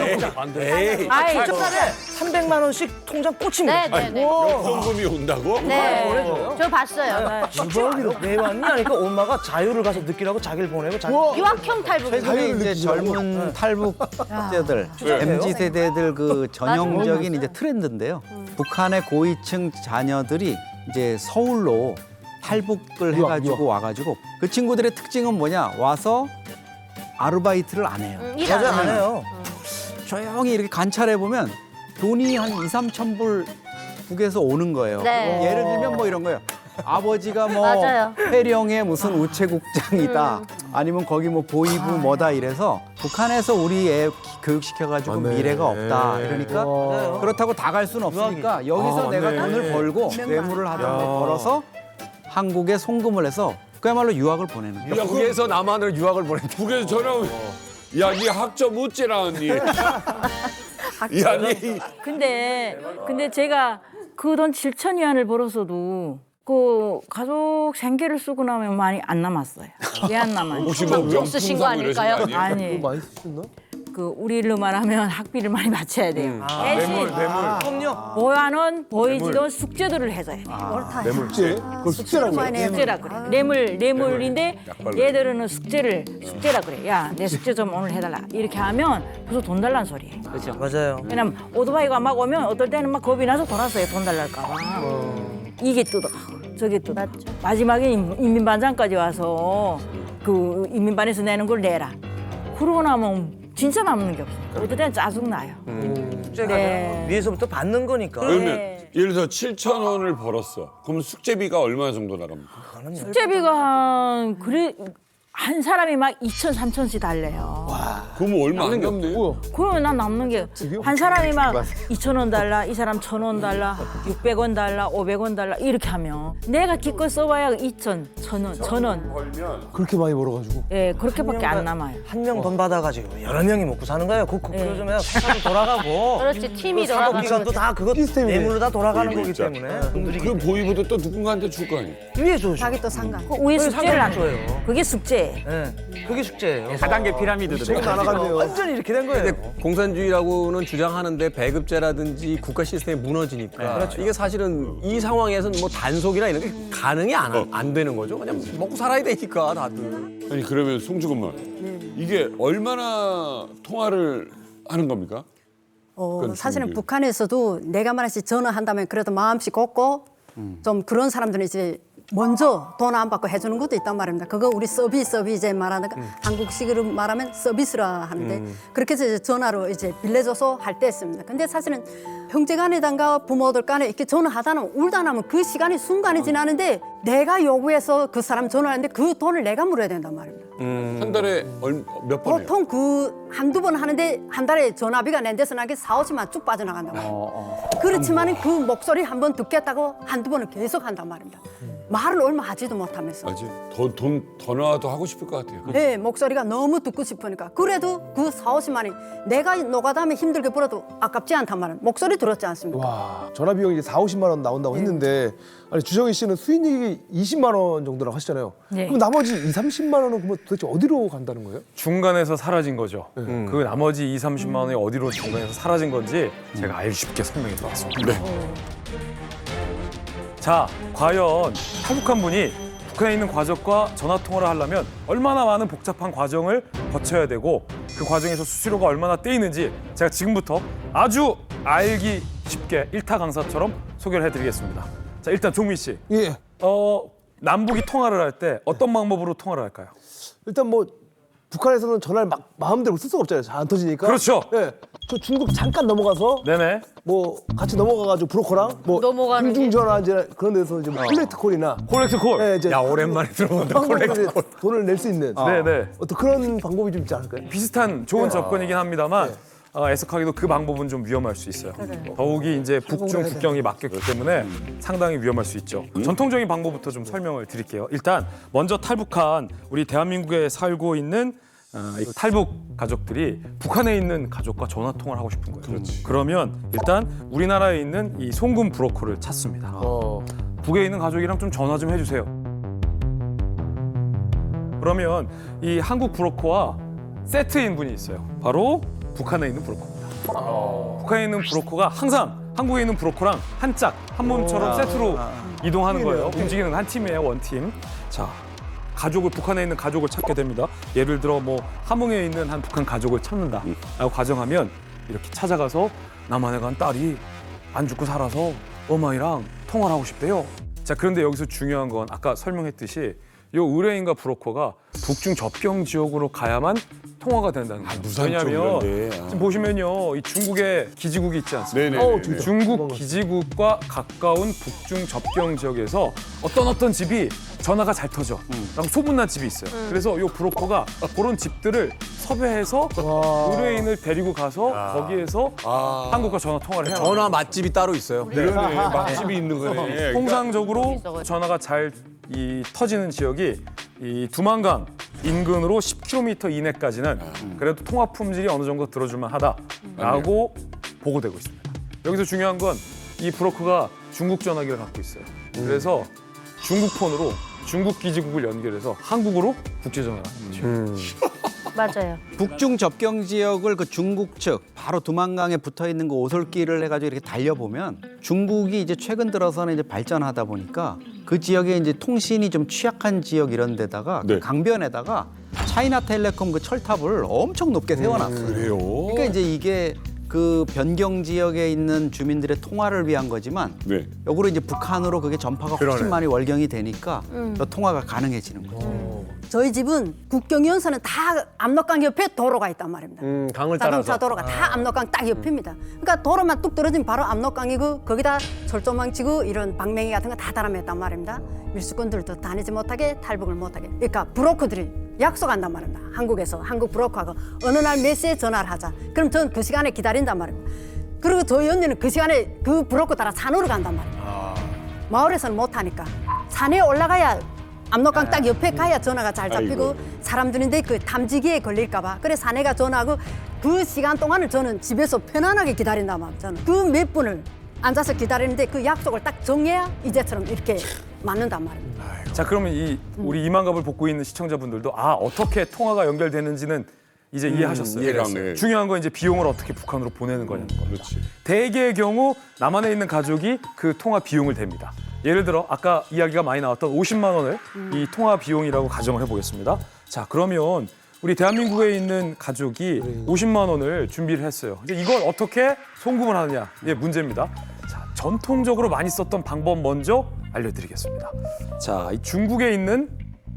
아이, 한 달에 300만 원씩 통장 꽂힙니다. 네네네. 송금이 온다고? 네. 저 봤어요. 왜 왔니? 하니까 엄마가 자유를 가서 느끼라고 자기를 보내고 자기 유학형 탈북. 최근에 이제 젊은 탈북자들, MZ 세대들 그 전형적인 이제 트렌드인데요. 북한의 고위층 자녀들이 이제 서울로 탈북을 해가지고 와가지고 그 친구들의 특징은 뭐냐? 와서 아르바이트를 안 해요. 일 맞아 안 안 해요. 해요. 조용히 이렇게 관찰해 보면 돈이 한 2, 3천 불 북에서 오는 거예요. 네. 예를 들면 뭐 이런 거예요. 아버지가 뭐 맞아요. 해령의 무슨 우체국장이다. 아니면 거기 뭐 보이부 뭐다 이래서 북한에서 우리 애 교육시켜가지고 미래가 없다. 이러니까 그렇다고 다 갈 수는 없으니까 여기서 내가 돈을 벌고 뇌물을 하던 데 벌어서 한국에 송금을 해서 그야말로 유학을 보내는 거예요. 야, 북에서 남한으로 유학을 보냈다. 북에서 전화 오면 야, 니 학점 어째라니? 야, 니 근데 제가 그 돈 7천 위안을 벌었어도 그 가족 생계를 쓰고 나면 많이 안 남았어요. 왜 안 남아요? 혹시 뭐 좀 쓰신 거 명품 사고 이러신 거 아닐까요? 아니에요? 아니, 많이 쓰셨나? 그 우리 일로 말하면 학비를 많이 맞춰야 돼요. 대신 그럼요. 보완원, 보이지도 숙제들을 해줘요. 숙제? 그걸 숙제라고 해요? 숙제라 그래. 뇌물인데 얘들은 숙제라 그래. 야, 내 숙제 좀 오늘 해달라. 이렇게 하면 벌써 돈 달라는 소리예요. 그렇죠. 맞아요. 왜냐면 오토바이가 막 오면 어떨 때는 막 겁이 나서 돌았어요. 돈 달랄까 봐. 이게 뜯어, 저게 뜯어. 마지막에 인민반장까지 와서 그 인민반에서 내는 걸 내라. 그러고 나면 진짜 남는 게 없어요. 어떨 때는 짜증나요. 숙제가 네. 위에서부터 받는 거니까. 그러면 네. 예를 들어서 7천 원을 벌었어. 그럼 숙제비가 얼마 정도 나갑니까? 숙제비가 그래 한 사람이 막 2천, 3천씩 달래요. 그러면 얼마 안 남네요. 그러면 난 남는 게 한 사람이 막 2,000원 달라, 이 사람 1,000원 달라, 600원 달라, 500원 달라 이렇게 하면 내가 기껏 써봐야 2,000, 1,000원, 1,000원. 그렇게 많이 벌어가지고. 예, 그렇게밖에 안 남아요. 한 명 돈 받아가지고 여러 명이 먹고 사는 거예요. 그 요즘에 회사도 돌아가고. 그렇지, 팀이 그 사업 돌아가는 기관도 다 그거 시스템이네. 뇌물로 다 돌아가는 보이부 거기 있자. 때문에. 그 보이부도 또 누군가한테 줄 거 아니에요? 위에서 자기 또 상관. 그 위에 숙제를 안 줘요. 해요. 그게 숙제예요. 네, 그게 숙제예요. 4단계 피라미드도 좀 날아갔네요. 완전히 이렇게 된 거예요. 공산주의라고는 주장하는데 배급제라든지 국가 시스템이 무너지니까 이게 사실은 이 상황에서는 뭐 단속이나 이런 게 가능이 안 되는 거죠. 그냥 먹고 살아야 되니까 다들. 아니 그러면 송주근만 이게 얼마나 통화를 하는 겁니까? 그건 사실은 중요해요. 북한에서도 내가 만약에 전화한다면 그래도 마음씨 곱고 좀 그런 사람들은 이제 먼저 돈 안 받고 해주는 것도 있단 말입니다. 그거 우리 서비스 말하는 거 한국식으로 말하면 서비스라 하는데 그렇게 해서 이제 전화로 이제 빌려줘서 할 때 있습니다. 근데 사실은 형제간이든가 부모들 간에 이렇게 전화하다 나면 울다 나면 그 시간이 순간이 지나는데 내가 요구해서 그 사람 전화하는데 그 돈을 내가 물어야 된단 말입니다. 한 달에 몇 번 해요? 보통 그 한두 번 하는데 한 달에 전화비가 낸 데서 나게 4, 50만 쭉 빠져나간다고. 그렇지만 그 목소리 한 번 듣겠다고 한두 번을 계속 한단 말입니다. 말을 얼마 하지도 못하면서. 아직 더 나와도 하고 싶을 것 같아요. 네, 목소리가 너무 듣고 싶으니까. 그래도 그 4, 50만이 내가 노가다면 힘들게 벌어도 아깝지 않단 말은 목소리 들었지 않습니까? 와, 전화 비용이 이제 4, 50만 원 나온다고 했는데 아니 주정희 씨는 수익이 20만 원 정도라고 하시잖아요. 네. 그럼 나머지 2, 30만 원은 그러면 도대체 어디로 간다는 거예요? 중간에서 사라진 거죠. 그 나머지 2, 30만 원이 어디로 중간에서 사라진 건지 제가 아주 쉽게 설명해 드리겠습니다. 자, 과연 탈북한 분이 북한에 있는 가족과 전화 통화를 하려면 얼마나 많은 복잡한 과정을 거쳐야 되고 그 과정에서 수수료가 얼마나 떼이는지 제가 지금부터 아주 알기 쉽게 일타 강사처럼 소개를 해드리겠습니다. 자, 일단 종민 씨, 예. 남북이 통화를 할 때 어떤 방법으로 통화를 할까요? 일단 뭐 북한에서는 전화를 막 마음대로 쓸 수가 없잖아요. 잘 안 터지니까. 그렇죠. 예. 저 중국 잠깐 넘어가서 네네. 뭐 같이 넘어가가지고 브로커랑 뭐 넘어가는 게? 공중전화 이제 그런 데서 이제 뭐 콜렉트 콜이나 콜렉트 콜. 예, 이제 야 오랜만에 들어본다. 콜렉트 콜 돈을 낼 수 있는 네네. 어떤 그런 방법이 좀 있지 않을까요? 비슷한 좋은 접근이긴 합니다만 애석하게도 그 방법은 좀 위험할 수 있어요. 더욱이 이제 북중 국경이 막혔기 때문에 상당히 위험할 수 있죠. 전통적인 방법부터 좀 설명을 드릴게요. 일단 먼저 탈북한 우리 대한민국에 살고 있는 이 탈북 가족들이 북한에 있는 가족과 전화 통화를 하고 싶은 거예요. 그러면 일단 우리나라에 있는 이 송금 브로커를 찾습니다. 북에 있는 가족이랑 좀 전화 좀 해주세요. 그러면 이 한국 브로커와 세트인 분이 있어요. 바로 북한에 있는 브로커입니다. 북한에 있는 브로커가 항상 한국에 있는 브로커랑 한 짝, 한 몸처럼 세트로 이동하는 거예요. 움직이는 한 팀이에요, 원팀. 자, 북한에 있는 가족을 찾게 됩니다. 예를 들어 뭐 함흥에 있는 한 북한 가족을 찾는다라고 가정하면 이렇게 찾아가서 남한에 간 딸이 안 죽고 살아서 어머니랑 통화를 하고 싶대요. 자, 그런데 여기서 중요한 건 아까 설명했듯이 이 의뢰인과 브로커가 북중 접경 지역으로 가야만 통화가 된다는 거예요. 왜냐하면 지금 보시면요, 이 중국의 기지국이 있지 않습니까? 네네. 중국 기지국과 가까운 북중 접경 지역에서 어떤 집이 전화가 잘 터져 라고 소문난 집이 있어요. 그래서 이 브로커가 그런 집들을 섭외해서 의뢰인을 데리고 가서 거기에서 한국과 전화 통화를 해요. 전화 맛집이 따로 있어요. 그러네. 맛집이 있는 거네. 통상적으로 전화가 잘 터지는 지역이 이 두만강 인근으로 10km 이내까지는 그래도 통화 품질이 어느 정도 들어줄만 하다라고 보고되고 있습니다. 여기서 중요한 건 이 브로커가 중국 전화기를 갖고 있어요. 그래서 중국 폰으로 중국 기지국을 연결해서 한국으로 국제 전화를 하는 거죠. 맞아요. 북중 접경 지역을 그 중국 측 바로 두만강에 붙어 있는 그 오솔길을 해가지고 이렇게 달려보면 중국이 이제 최근 들어서는 이제 발전하다 보니까 그 지역에 이제 통신이 좀 취약한 지역 이런 데다가 그 강변에다가 차이나텔레콤 그 철탑을 엄청 높게 세워놨어요. 그래요? 그러니까 이제 이게 그 변경 지역에 있는 주민들의 통화를 위한 거지만 역으로 이제 북한으로 그게 전파가 훨씬 많이 월경이 되니까 더 통화가 가능해지는 거죠. 저희 집은 국경연선은 다 압록강 옆에 도로가 있단 말입니다. 강을 자동차 따라서. 도로가 다 압록강 딱 옆입니다. 그러니까 도로만 뚝 떨어지면 바로 압록강이고 거기다 철조망 치고 이런 방맹이 같은 거 다 달아맸단 말입니다. 밀수꾼들도 다니지 못하게 탈북을 못하게. 그러니까 브로커들이 약속한단 말입니다. 한국에서 한국 브로커하고 어느 날 몇 시에 전화를 하자. 그럼 전 그 시간에 기다린단 말입니다. 그리고 저희 언니는 그 시간에 그 브로커 따라 산으로 간단 말입니다. 마을에서는 못하니까 산에 올라가야 압록강 딱 옆에 가야 전화가 잘 잡히고 사람들인데 그 탐지기에 걸릴까 봐. 그래 사내가 전화하고 그 시간 동안을 저는 집에서 편안하게 기다린단 말이에요. 저는 그 몇 분을 앉아서 기다리는데 그 약속을 딱 정해야 이제처럼 이렇게 맞는단 말입니다. 자, 그러면 우리 이만갑을 보고 있는 시청자분들도 어떻게 통화가 연결되는지는 이제 이해하셨어요. 이해갔네. 중요한 건 이제 비용을 어떻게 북한으로 보내는 거냐는 겁니다. 그렇지. 대개의 경우 남한에 있는 가족이 그 통화 비용을 댑니다. 예를 들어 아까 이야기가 많이 나왔던 50만 원을 이 통화 비용이라고 가정을 해보겠습니다. 자, 그러면 우리 대한민국에 있는 가족이 50만 원을 준비를 했어요. 이제 이걸 어떻게 송금을 하느냐, 이게 문제입니다. 자, 전통적으로 많이 썼던 방법 먼저 알려드리겠습니다. 자, 이 중국에 있는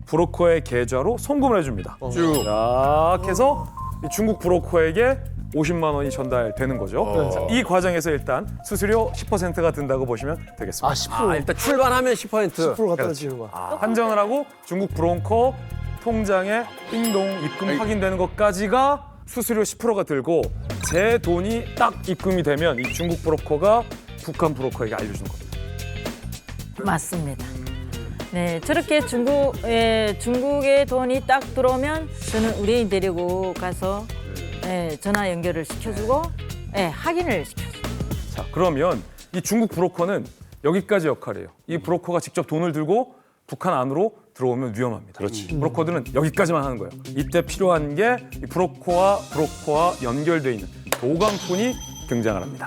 브로커의 계좌로 송금을 해줍니다. 쭉. 자, 해서 이 중국 브로커에게 50만 원이 전달되는 거죠. 자, 이 과정에서 일단 수수료 10%가 든다고 보시면 되겠습니다. 10%. 일단 출발하면 10%. 10%가 떨어지는 거야. 환전을 하고 중국 브로커 통장에 띵동 입금 확인되는 것까지가 수수료 10%가 들고 제 돈이 딱 입금이 되면 이 중국 브로커가 북한 브로커에게 알려주는 겁니다. 맞습니다. 네, 저렇게 중국의 돈이 딱 들어오면 저는 의뢰인 데리고 가서 전화 연결을 시켜주고 확인을 시켜줘요. 자, 그러면 이 중국 브로커는 여기까지 역할이에요. 이 브로커가 직접 돈을 들고 북한 안으로 들어오면 위험합니다. 그렇지. 브로커들은 여기까지만 하는 거예요. 이때 필요한 게 이 브로커와 연결돼 있는 도강꾼이 등장을 합니다.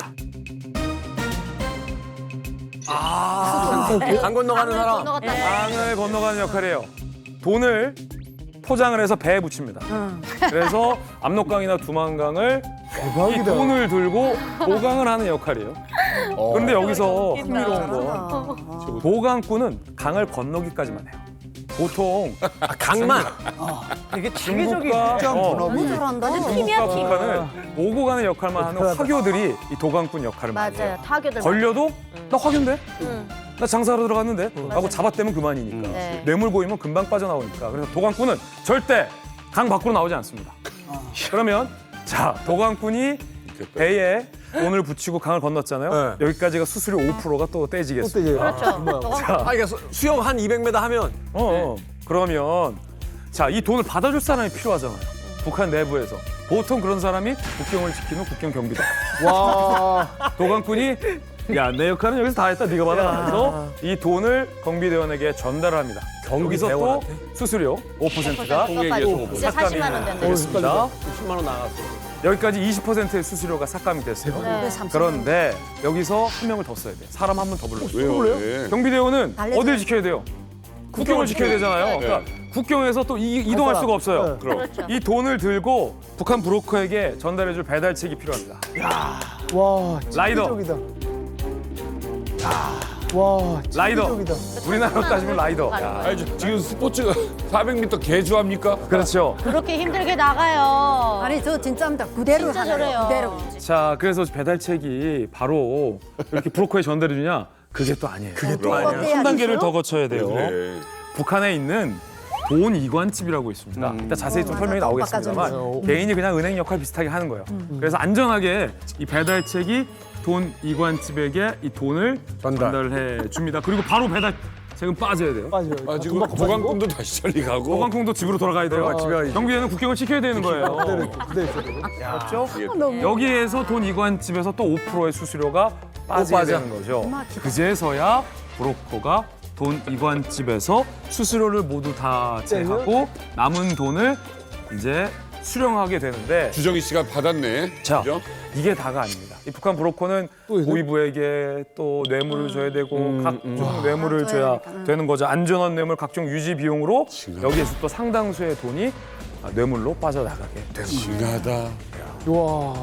강 건너가는 사람. 강을 건너가는 역할이에요. 돈을 포장을 해서 배에 붙입니다. 그래서 압록강이나 두만강을 이 돈을 들고 보강을 하는 역할이에요. 그런데 여기서 흥미로운 건 도강꾼은 강을 건너기까지만 해요. 보통 강만. 이게 중국과 너무 잘한다. 중국과 북한을 오고 가는 역할만 하는 화교들이 이 도강꾼 역할을 많이 해요. 맞아요. 타교들. 걸려도 나 화교인데? 나 장사하러 들어갔는데? 하고 잡아떼면 그만이니까. 네. 뇌물 보이면 금방 빠져나오니까. 그래서 도강꾼은 절대 강 밖으로 나오지 않습니다. 그러면 자, 도강꾼이 배에 돈을 붙이고 강을 건넜잖아요. 여기까지가 수수료 5%가 또 떼지겠습니다. 그렇죠. 그러니까 수영 한 200m 하면 그러면 자, 이 돈을 받아줄 사람이 필요하잖아요. 북한 내부에서. 보통 그런 사람이 국경을 지키는 국경 경비다. 와. 도강꾼이 야, 내 역할은 여기서 다 했다. 네가 받아가면서 이 돈을 경비대원에게 전달을 합니다. 거기서 또 대원한테? 수수료 5%가 통액에서 이제 40만 원 된다. 되겠습니다. 10만 원 나갔어. 여기까지 20%의 수수료가 삭감이 됐어요. 네. 그런데 여기서 한 명을 더 써야 돼. 사람 한 번 더 불러. 왜요? 왜? 경비대원은 달래줘요. 어딜 지켜야 돼요? 국경을 지켜야 되잖아요. 그러니까 국경에서 또 이동할 수가 없어요. 그럼. 이 돈을 들고 북한 브로커에게 전달해줄 배달책이 필요합니다. 와, 라이더. 찐득이다. 와, 라이더. 찐득이다. 우리나라로 따지면 라이더. 아니, 지금 스포츠가 400m 개주합니까? 그렇죠. 그렇게 힘들게 나가요. 아니 저 진짜입니다. 그대로 진짜 하네요. 저래요. 그대로. 자, 그래서 배달책이 바로 이렇게 브로커에 전달해주냐? 그게 또 아니에요. 그게 또 아니야. 한 단계를 더 거쳐야 돼요. 그래. 북한에 있는 돈 이관집이라고 있습니다. 이따 자세히 좀 설명이 나오겠습니다만 개인이 그냥 은행 역할 비슷하게 하는 거예요. 그래서 안전하게 이 배달책이 돈 이관집에게 이 돈을 전달해 줍니다. 그리고 바로 배달책은 빠져야 돼요. 빠져요. 아, 지금 보관금도 다시 처리 가고. 보관콩도 집으로 돌아가야 돼요. 경비대는 국경을 지켜야 되는 거예요. 그대로 있어야 돼요. 맞죠? 여기에서 돈 이관집에서 또 5%의 수수료가 빠져야 되는 거죠. 그제서야 브로커가 돈 이관집에서 수수료를 모두 다 제하고 남은 돈을 이제 수령하게 되는데 주정희 씨가 받았네. 자, 그죠? 이게 다가 아닙니다. 이 북한 브로커는 고위부에게 또 뇌물을 줘야 되고 각종 뇌물을 줘야 되는 거죠. 안전한 뇌물, 각종 유지 비용으로 여기에서 또 상당수의 돈이 뇌물로 빠져나가게 되는 거죠. 징하다. 와.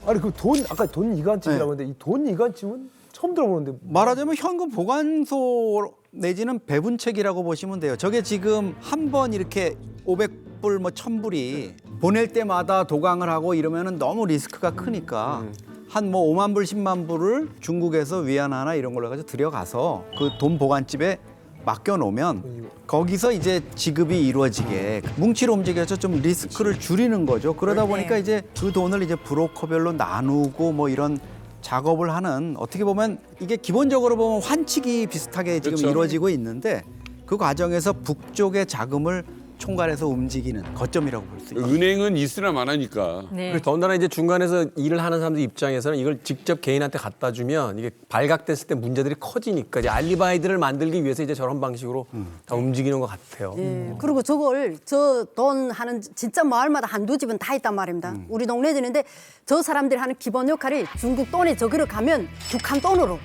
아니 그 돈 아까 돈 이관집이라고 했는데 이 돈 이관집은 처음 들어보는데 말하자면 현금 보관소 내지는 배분책이라고 보시면 돼요. 저게 지금 한 번 이렇게 500불 뭐 1000불이 보낼 때마다 도강을 하고 이러면은 너무 리스크가 크니까 한 뭐 5만 불, 10만 불을 중국에서 위안화나 이런 걸로 가지고 들여가서 그 돈 보관집에 맡겨놓으면 거기서 이제 지급이 이루어지게 뭉치로 움직여서 좀 리스크를 줄이는 거죠. 그러다 보니까 이제 그 돈을 이제 브로커별로 나누고 뭐 이런 작업을 하는 어떻게 보면 이게 기본적으로 보면 환치기 비슷하게 지금 그렇죠. 이루어지고 있는데 그 과정에서 북쪽의 자금을 총괄해서 움직이는 거점이라고 볼 수 있습니다. 은행은 있으나 마나니까. 네. 그리고 더군다나 이제 중간에서 일을 하는 사람들 입장에서는 이걸 직접 개인한테 갖다 주면 이게 발각됐을 때 문제들이 커지니까 이제 알리바이들을 만들기 위해서 이제 저런 방식으로 다 움직이는 것 같아요. 예. 그리고 저걸 저 돈 하는 진짜 마을마다 한두 집은 다 있단 말입니다. 우리 동네에 있는데 저 사람들이 하는 기본 역할이 중국 돈이 저기로 가면 북한 돈으로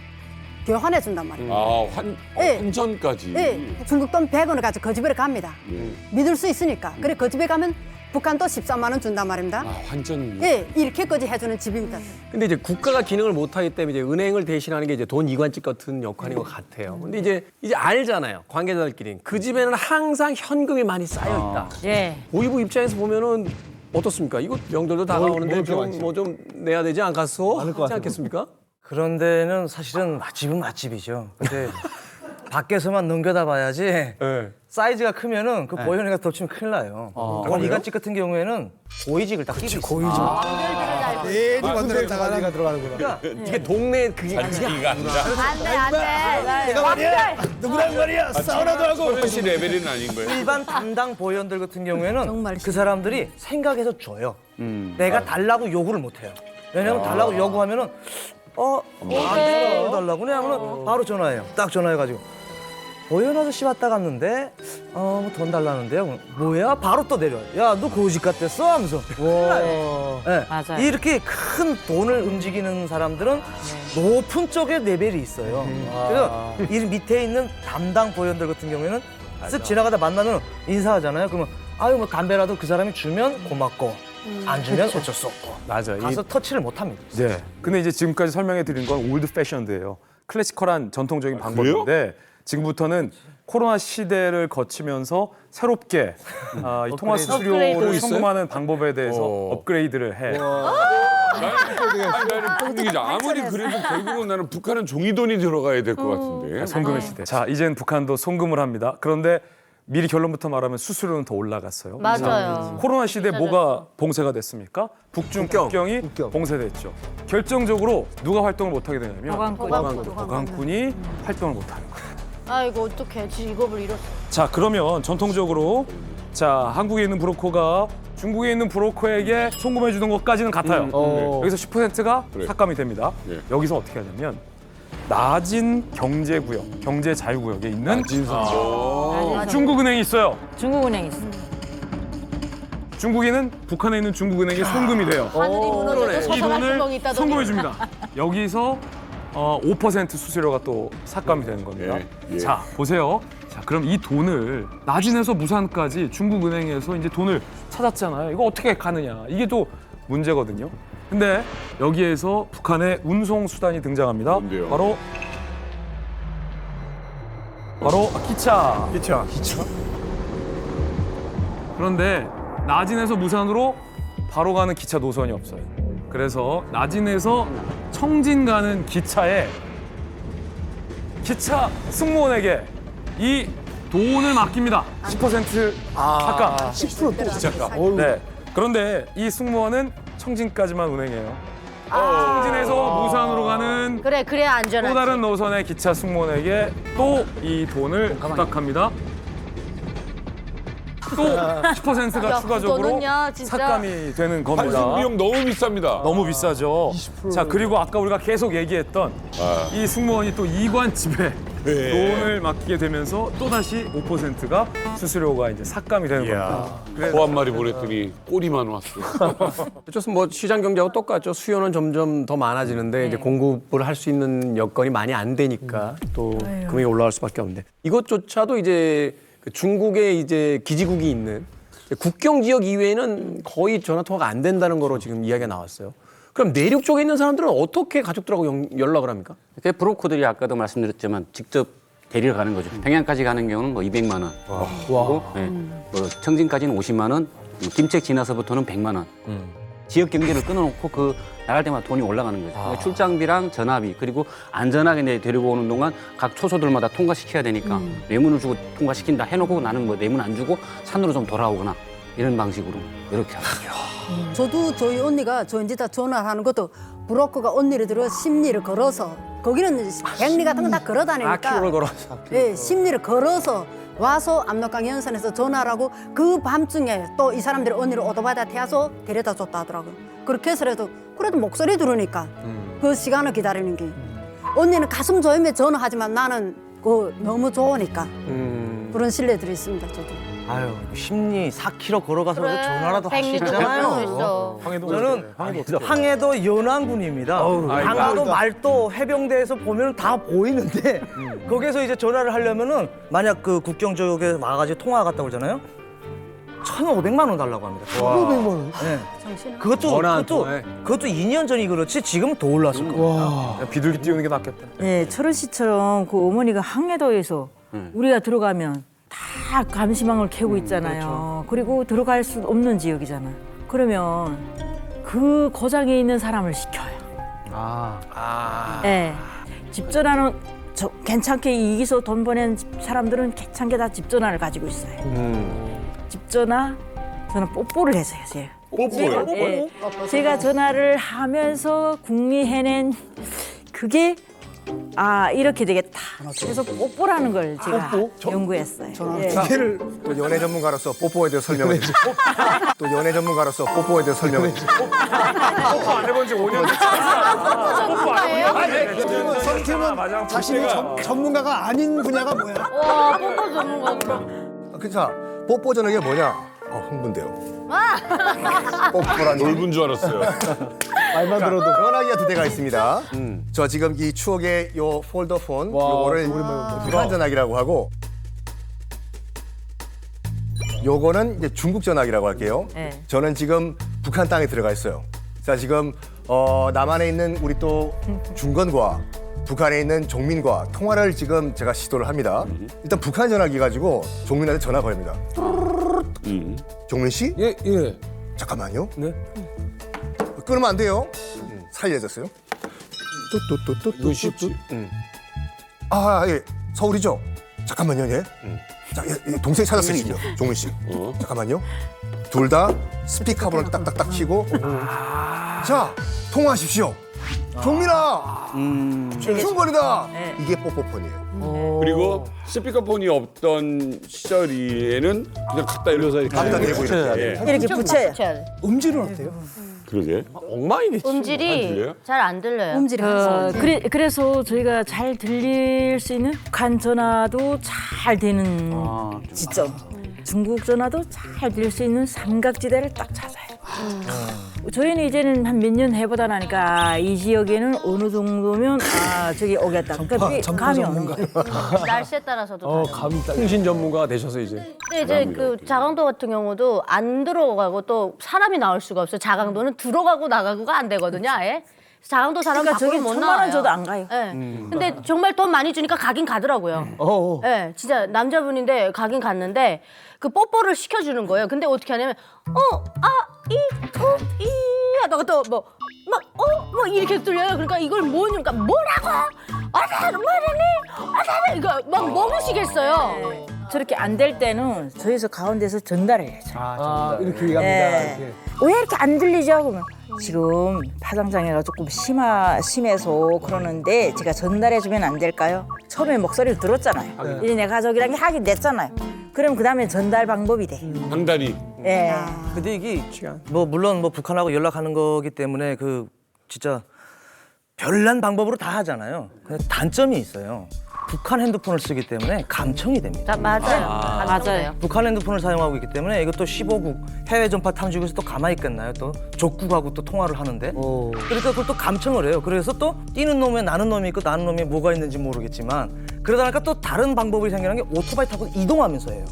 교환해 준단 말이에요. 아, 예. 환전까지. 예, 중국 돈 100원을 가지고 그 집에 갑니다. 믿을 수 있으니까. 그래 그 집에 가면 북한 또 13만 원 준단 말입니다. 아, 환전. 예, 이렇게까지 해주는 집입니다. 근데 이제 국가가 기능을 못 하기 때문에 이제 은행을 대신하는 게 이제 돈 이관집 같은 역할인 것 같아요. 근데 이제 알잖아요. 관계자들끼리. 그 집에는 항상 현금이 많이 쌓여 있다. 예. 고위부 입장에서 보면은 어떻습니까? 이거 명절도 다가오는데 좀 내야 되지 않겠어? 하지 않겠습니까? 그런 데는 사실은 맛집은 맛집이죠. 근데 밖에서만 넘겨다 봐야지 사이즈가 크면은 그 보현이가 덮치면 큰일 나요. 돈 이관집 같은 경우에는 고위직을 딱 끼고 있어요. 고위직. 네, 만들어 나가가 들어가는구나. 이게 동네 그게 환전기가 아니라. 안돼. 내가 말이야. 누구랑 말이야. 사우나도 하고. 소연 씨 레벨은 아닌 거예요. 일반 담당 보현들 같은 경우에는 정말 그 사람들이 생각해서 줘요. 내가 달라고 요구를 못 해요. 왜냐면 달라고 요구하면은 안 달라고 하면은 바로 전화해요. 딱 전화해가지고 보현 아저씨 왔다 갔는데 돈 달라는데요. 그럼 뭐야? 바로 또 내려. 야, 너 고집 같댔어? 하면서. 네. 맞아요. 이렇게 큰 돈을 움직이는 사람들은 높은 쪽에 레벨이 있어요. 그래서 이 밑에 있는 담당 보현들 같은 경우에는 쓱 지나가다 만나면 인사하잖아요. 그러면 아유 뭐 담배라도 그 사람이 주면 고맙고 안 주면 어쩔 수 없고. 맞아. 가서 터치를 못 합니다. 네. 근데 이제 지금까지 설명해 드린 건 올드 패션드예요. 클래시컬한 전통적인 방법인데 지금부터는 코로나 시대를 거치면서 새롭게 이 통화 수수료를 송금하는 방법에 대해서 업그레이드를 해. 나는 분위기죠. 아무리 그래도 결국은 나는 북한은 종이돈이 들어가야 될 것 같은데. 송금의 시대. 자, 이제는 북한도 송금을 합니다. 그런데 미리 결론부터 말하면 수수료는 더 올라갔어요. 맞아요. 코로나 시대에 뭐가 봉쇄가 됐습니까? 북중 국경이 봉쇄됐죠. 결정적으로 누가 활동을 못하게 되냐면 보강꾼이 활동을 못하는 거예요. 아이고 어떡해. 직업을 잃었어. 자, 그러면 전통적으로 한국에 있는 브로커가 중국에 있는 브로커에게 송금해 주는 것까지는 같아요. 여기서 10%가 삭감이 됩니다. 여기서 어떻게 하냐면 낮은 경제구역, 경제 자유구역에 있는 중국은행이 있어요. 중국은행이 있어. 중국인은 북한에 있는 중국은행에 송금이 돼요. 하늘이 무너져도 이 서서한 돈을 구멍이 있다더니. 송금해 줍니다. 여기서 5% 수수료가 또 삭감이 되는 겁니다. 예. 자, 보세요. 자, 그럼 이 돈을 나진에서 무산까지 중국은행에서 이제 돈을 찾았잖아요. 이거 어떻게 가느냐. 이게 또 문제거든요. 근데 여기에서 북한의 운송 수단이 등장합니다. 뭔데요? 바로 기차. 기차. 그런데 나진에서 무산으로 바로 가는 기차 노선이 없어요. 그래서 나진에서 청진 가는 기차에 기차 승무원에게 이 돈을 맡깁니다. 10% 삭감. 10%또 기차가. 네. 그런데 이 승무원은 청진까지만 운행해요. 청진에서 무산으로 가는 그래 그래야 안전하지. 또 다른 노선의 기차 승무원에게 또 이 돈을 부탁합니다. 또 10%가 야, 추가적으로 그거는요, 진짜. 삭감이 되는 겁니다. 환승 비용 너무 비쌉니다. 너무 비싸죠. 자, 그리고 아까 우리가 계속 얘기했던 이 승무원이 또 이관집에 돈을 맡기게 되면서 또다시 5%가 수수료가 이제 삭감이 되는 겁니다. 소 한 마리 보냈더니 꼬리만 왔어. 어쨌든 뭐 시장 경제하고 똑같죠. 수요는 점점 더 많아지는데 이제 공급을 할 수 있는 여건이 많이 안 되니까 또 금액이 올라갈 수밖에 없는데 이것조차도 이제 그 중국에 이제 기지국이 있는 국경 지역 이외에는 거의 전화 통화가 안 된다는 거로 지금 이야기가 나왔어요. 그럼 내륙 쪽에 있는 사람들은 어떻게 가족들하고 연락을 합니까? 그 브로커들이 아까도 말씀드렸지만 직접 데리러 가는 거죠. 평양까지 가는 경우는 뭐 200만 원. 그리고 뭐 청진까지는 50만 원. 김책 지나서부터는 100만 원. 지역 경제를 끊어놓고 그 나갈 때마다 돈이 올라가는 거죠. 그러니까 출장비랑 전화비 그리고 안전하게 내 데리고 오는 동안 각 초소들마다 통과시켜야 되니까 뇌문을 주고 통과시킨다 해놓고 나는 뭐 뇌문 안 주고 산으로 좀 돌아오거나 이런 방식으로 이렇게 하죠. 저도 저희 언니가 저인지다 전화하는 것도 브로커가 언니를 들어 심리를 걸어서 거기는 백리 같은 건 다 걸어 다니니까 4km를 걸어서. 예, 심리를 걸어서 와서 압록강 연산에서 전화를 하고 그 밤중에 또 이 사람들이 언니를 오토바이다 태워서 데려다 줬다 하더라고요. 그렇게 해서라도 그래도 목소리 들으니까 그 시간을 기다리는 게 언니는 가슴 조이며 전화하지만 나는 그 너무 좋으니까 그런 신뢰들이 있습니다. 저도. 아유, 심리 4km 걸어가서 그래, 저나라도 할 수 100리도 있잖아요. 있어. 저는 황해도 연안군입니다. 강화도 말도 해병대에서 보면 다 보이는데 거기서 이제 전화를 하려면은 만약 그 국경 쪽에 와가지고 통화 갔다 오잖아요. 1,500만 원 달라고 합니다. 1,500만 원. 네. 정신은. 그것도 2년 전이 그렇지 지금 더 올랐을 거예요. 비둘기 띄우는 게 낫겠다. 예, 철원 씨처럼 그 어머니가 항해도에서 우리가 들어가면 다 감시망을 캐고 있잖아요. 그리고 들어갈 수 없는 지역이잖아. 그러면 그 고장에 있는 사람을 시켜요. 예. 집 전화는 괜찮게 이기서 돈 보낸 사람들은 괜찮게 다 집 전화를 가지고 있어요. 집 전화, 저는 뽀뽀를 했어요. 제가. 뽀뽀요? 예. 제가 전화를 하면서 궁리해낸 그게 이렇게 되겠다. 그래서 뽀뽀라는 걸 제가 연구했어요. 예. 이를 또 연애 전문가로서 뽀뽀에 대해 설명해 주세요. 또 연애 전문가로서 뽀뽀에 대해 설명해 주세요. 뽀뽀 안 해본 지 5년 됐잖아. 뽀뽀 안 해본 성팀은 자신이 전문가가 아닌 분야가 뭐야? 와 뽀뽀 전문가구나. 그자 뽀뽀 전화기 뭐냐? 흥분돼요. 뽀뽀라니. 넓은 줄 알았어요. 말만 들어도. 전화기가 두 대가 있습니다. 저 지금 이 추억의 요 폴더폰 요거를 북한 전화기라고 하고 요거는 이제 중국 전화기라고 할게요. 네. 저는 지금 북한 땅에 들어가 있어요. 자 지금 남한에 있는 우리 또 중건과 북한에 있는 종민과 통화를 지금 제가 시도를 합니다. 일단 북한 전화기 가지고 종민한테 전화 걸립니다. 종민 씨? 예, 예. 잠깐만요. 네. 끊으면 안 돼요. 살려졌어요. 이거 쉽지. 예. 서울이죠? 잠깐만요, 예. 자, 예, 동생 찾았어요, 지금. 종민 씨. 잠깐만요. 둘 다 스피커폰을 딱딱딱 치고. 자, 통화하십시오. 종민아! 중거리다! 네. 이게 뽀뽀폰이에요. 그리고 스피커폰이 없던 시절에는 그냥 갖다 일러서 이렇게 갖다 대고 이렇게. 예. 이렇게 붙여요. 음질은 어때요? 그러게. 엉망이네. 안 음질이 들려요? 잘 안 들려요. 음질이 항상. 그래서 저희가 잘 들릴 수 있는 북한 전화도 잘 되는 지점, 중국 전화도 잘 들릴 수 있는 삼각지대를 딱 찾아요. 저희는 이제는 한 몇 년 해보다 나니까 이 지역에는 어느 정도면 저기 오겠다. 그러니까 감이 오는 거예요. 날씨에 따라서도 다르고. 통신 전문가가 되셔서 이제. 근데 이제 그 자강도 같은 경우도 안 들어가고 또 사람이 나올 수가 없어요. 자강도는 들어가고 나가고가 안 되거든요, 아예. 자강도 사람 그러니까 밖으로 저기 못 1,000만 나와요. 원 줘도 안 가요. 네. 근데 정말 돈 많이 주니까 가긴 가더라고요. 네, 진짜 남자분인데 가긴 갔는데 그 뽀뽀를 시켜주는 거예요. 근데 어떻게 하냐면 하다가 또 뭐 이렇게 들려요. 그러니까 이걸 뭐니까 뭐라고? 뭐라니? 이거 막 먹으시겠어요. 저렇게 안 될 때는 저희서 가운데서 전달을 해줘요. 이렇게 얘기합니다. 네. 이렇게. 왜 이렇게 안 들리죠? 그러면 지금 파장장애가 조금 심해서 그러는데 제가 전달해주면 안 될까요? 처음에 목소리를 들었잖아요. 이제 내 가족이랑 하긴 됐잖아요. 그럼 그 다음에 전달 방법이 돼. 상단이. 예. 근데 이게 뭐 물론 뭐 북한하고 연락하는 거기 때문에 그 진짜 별난 방법으로 다 하잖아요. 근데 단점이 있어요. 북한 핸드폰을 쓰기 때문에 감청이 됩니다. 맞아요. 맞아요. 북한 핸드폰을 사용하고 있기 때문에 이것도 15국 해외 전파 탐지국에서 또 가만히 있겠나요? 또 족국하고 또 통화를 하는데 그러니까 그걸 또 감청을 해요. 그래서 또 뛰는 놈에 나는 놈이 있고 나는 놈에 뭐가 있는지 모르겠지만 그러다 보니까 또 다른 방법이 생기는 게 오토바이 타고 이동하면서 해요.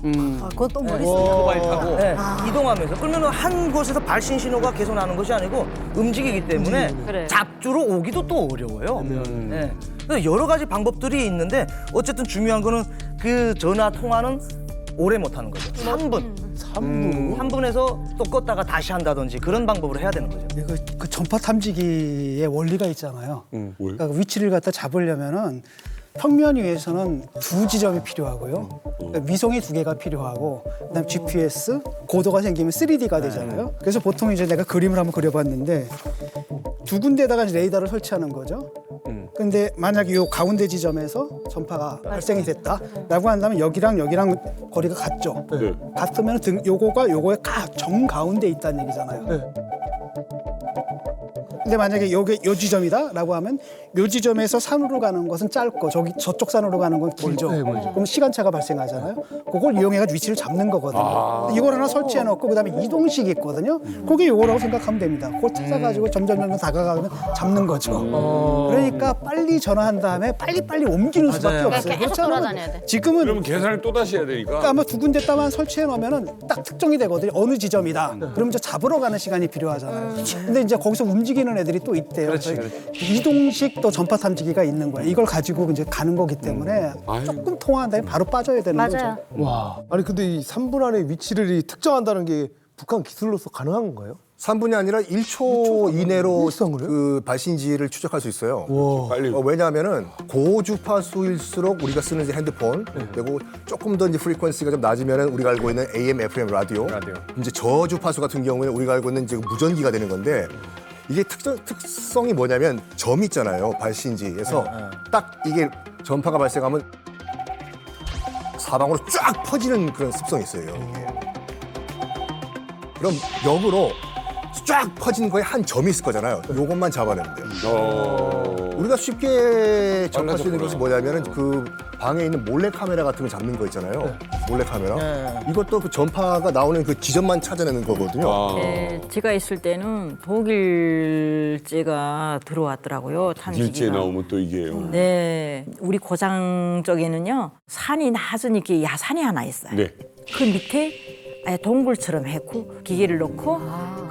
그것도 머리 오토바이 타고. 네, 이동하면서 그러면 한 곳에서 발신 신호가 계속 나는 것이 아니고 움직이기 때문에 그래. 잡주로 오기도 또 어려워요. 네. 그래서 여러 가지 방법들이 있는데 어쨌든 중요한 거는 그 전화 통화는 오래 못 하는 거죠. 3분에서 또 껐다가 다시 한다든지 그런 방법으로 해야 되는 거죠. 그 전파 탐지기의 원리가 있잖아요. 그러니까 위치를 갖다 잡으려면은 평면 위에서는 2지점이 필요하고요. 그러니까 위성이 2개가 필요하고, 그다음 GPS 고도가 생기면 3D가 되잖아요. 그래서 보통 이제 내가 그림을 한번 그려봤는데 2군데다가 레이더를 설치하는 거죠. 근데 만약에 요 가운데 지점에서 전파가 발생이 됐다라고 한다면 여기랑 거리가 같죠. 네. 같으면 요거가 요거의 정 가운데 있다는 얘기잖아요. 근데 만약에 요게 요 지점이다라고 하면 요 지점에서 산으로 가는 것은 짧고 저쪽 산으로 가는 건 길죠. 그럼 시간차가 발생하잖아요. 그걸 이용해가지고 위치를 잡는 거거든요. 이걸 하나 설치해 놓고 그다음에 이동식이 있거든요. 그게 요거라고 생각하면 됩니다. 그걸 찾아가지고 점점 다가가면 잡는 거죠. 그러니까 빨리 전화한 다음에 빨리 옮기는 수밖에 없어요. 계속 돌아다녀야 돼. 지금은 그러면 계산을 또 다시 해야 되니까. 그러니까 아마 2군데다만 설치해 놓으면은 딱 특정이 되거든요. 어느 지점이다. 그럼 이제 잡으러 가는 시간이 필요하잖아요. 근데 이제 거기서 움직이는 애들이 또 있대요. 그래서 이동식 또 전파 탐지기가 있는 거예요. 이걸 가지고 이제 가는 거기 때문에 조금 통화한 다음에 바로 빠져야 되는 맞아요. 거죠. 와. 아니 근데 이 3분 안에 위치를 특정한다는 게 북한 기술로서 가능한 건가요? 3분이 아니라 1초 이내로 그 발신지를 추적할 수 있어요. 빨리. 왜냐하면은 고주파수일수록 우리가 쓰는 이제 핸드폰 그리고 조금 더 이제 프리퀀시가 좀 낮으면은 우리가 알고 있는 AM, FM 라디오. 이제 저주파수 같은 경우에는 우리가 알고 있는 이제 무전기가 되는 건데 이게 특성이 뭐냐면 점 있잖아요. 발신지에서 딱 이게 전파가 발생하면 사방으로 쫙 퍼지는 그런 습성이 있어요. 이게. 그럼 역으로 쫙 퍼진 거에 한 점이 있을 거잖아요. 요것만 잡아내면 돼요. 우리가 쉽게 접할 수 있는 것이 뭐냐면은 그 방에 있는 몰래 카메라 같은 걸 잡는 거 있잖아요. 몰래 카메라. 이것도 그 전파가 나오는 그 지점만 찾아내는 거거든요. 네, 제가 있을 때는 독일제가 들어왔더라고요. 탐지기가. 일제 나오면 또 이게요. 네, 우리 고장 쪽에는요 산이 낮으니까 야산이 하나 있어요. 네. 그 밑에 아예 동굴처럼 해고 기계를 넣고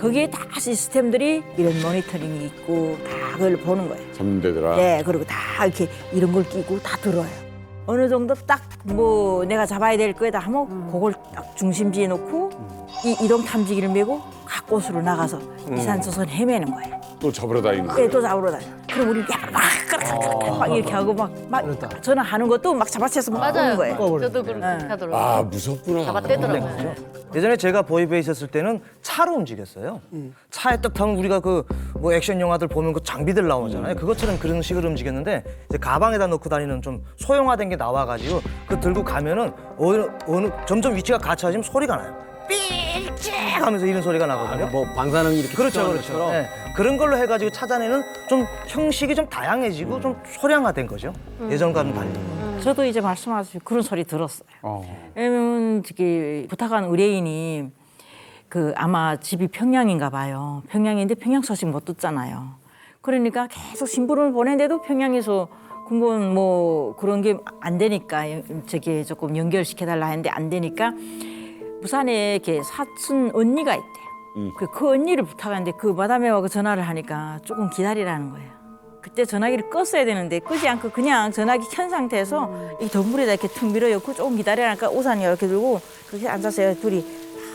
거기에 다 시스템들이 이런 모니터링이 있고 다 그걸 보는 거예요. 잡는 데더라. 네, 그리고 다 이렇게 이런 걸 끼고 다 들어요. 어느 정도 딱 뭐 내가 잡아야 될 거에다 하면 그걸 딱 중심지에 놓고 이 이동 탐지기를 메고 각 곳으로 나가서 이산소선 헤매는 거예요. 또 잡으러 다니는 거예요. 네, 또 잡으러 다녀. 그럼 우리 막 이렇게 하고 막 전화하는 것도 막 잡아채서 막 오는 거예요. 저도 그렇게 하더라고요. 아, 무섭구나. 잡아떼더라고요. 예전에 제가 보이베에 있었을 때는 차로 움직였어요. 차에 딱 타면 우리가 그 뭐 액션 영화들 보면 그 장비들 나오잖아요. 그것처럼 그런 식으로 움직였는데 이제 가방에다 넣고 다니는 좀 소형화된 게 나와가지고 그 들고 가면은 어느 점점 위치가 갖춰지면 소리가 나요. 삐일찌 하면서 이런 소리가 나거든요. 뭐 방사능이 이렇게 그렇죠, 측정하는 그렇죠. 것처럼. 네. 그런 걸로 해가지고 찾아내는 좀 형식이 좀 다양해지고 좀 소량화된 거죠. 예전과는 달리. 저도 이제 말씀하신 그런 소리 들었어요. 왜냐면 저기 부탁한 의뢰인이 그 아마 집이 평양인가 봐요. 평양인데 평양 소식 못 듣잖아요. 그러니까 계속 신부름을 보내는데도 평양에서 군본 뭐 그런 게 안 되니까 저기 조금 연결시켜달라 했는데 안 되니까 부산에 이렇게 사촌 언니가 있대요. 그 언니를 부탁하는데 그 마담에하고 전화를 하니까 조금 기다리라는 거예요. 그때 전화기를 껐어야 되는데 끄지 않고 그냥 전화기 켠 상태에서 이 덤불에다 이렇게 툭 밀어넣고 조금 기다리라니까 우산 이렇게 들고 그렇게 앉았어요. 둘이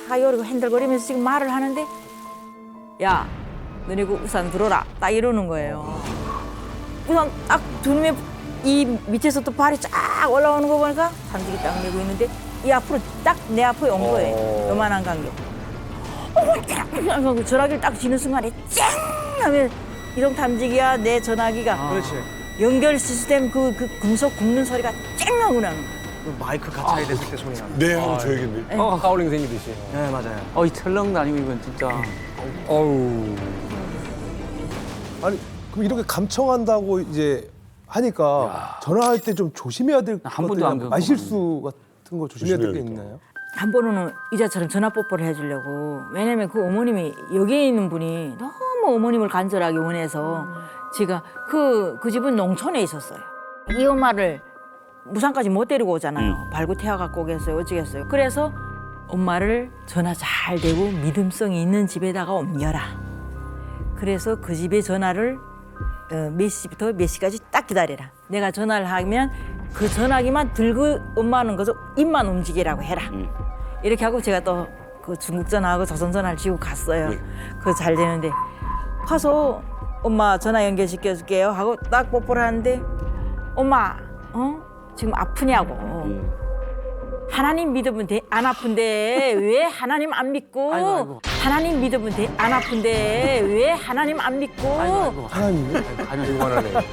다 이러고 핸들거리면서 지금 말을 하는데 야 너네 그 우산 들어라 딱 이러는 거예요. 우산 딱 두놈에 이 밑에서 또 발이 쫙 올라오는 거 보니까 단지기 딱 메고 있는데 이 앞으로 딱 내 앞에 온 거예요. 요만한 간격. 전화기를 딱 쥐는 순간에 쨍 하면 이동 탐지기야 내 전화기가 그렇지. 연결 시스템 그 금속 굽는 소리가 쨍 하고 나는 거예요. 마이크 가차에 됐을 때 소리 나는. 네, 한번 줘야겠네. 하울링 생기듯이. 네, 맞아요. 이 철렁도 아니고 이건 진짜. 어우. 아니 그럼 이렇게 감청한다고 이제 하니까 전화할 때 좀 조심해야 될 것 한 번도 안 같아요. 말실수 같은 거 조심해야 될 게 있나요? 한 번은 이자처럼 전화 뽀뽀를 해주려고. 왜냐면 그 어머님이 여기에 있는 분이 너무 어머님을 간절하게 원해서 제가 그 집은 농촌에 있었어요. 이 엄마를 무산까지 못 데리고 오잖아요. 발구 태워갖고 오겠어요. 어쩌겠어요. 그래서 엄마를 전화 잘 되고 믿음성이 있는 집에다가 옮겨라. 그래서 그 집에 전화를 몇 시부터 몇 시까지 딱 기다려라. 내가 전화를 하면 그 전화기만 들고 엄마는 그저 입만 움직이라고 해라. 이렇게 하고 제가 또 그 중국 전화하고 조선 전화를 쥐고 갔어요. 그거 잘 되는데 가서 엄마 전화 연결시켜 줄게요 하고 딱 뽀뽀를 하는데 엄마 지금 아프냐고. 하나님 믿으면 안 아픈데 왜 하나님 안 믿고 하나님 믿으면 안 아픈데 왜 하나님 안 믿고 하나님이?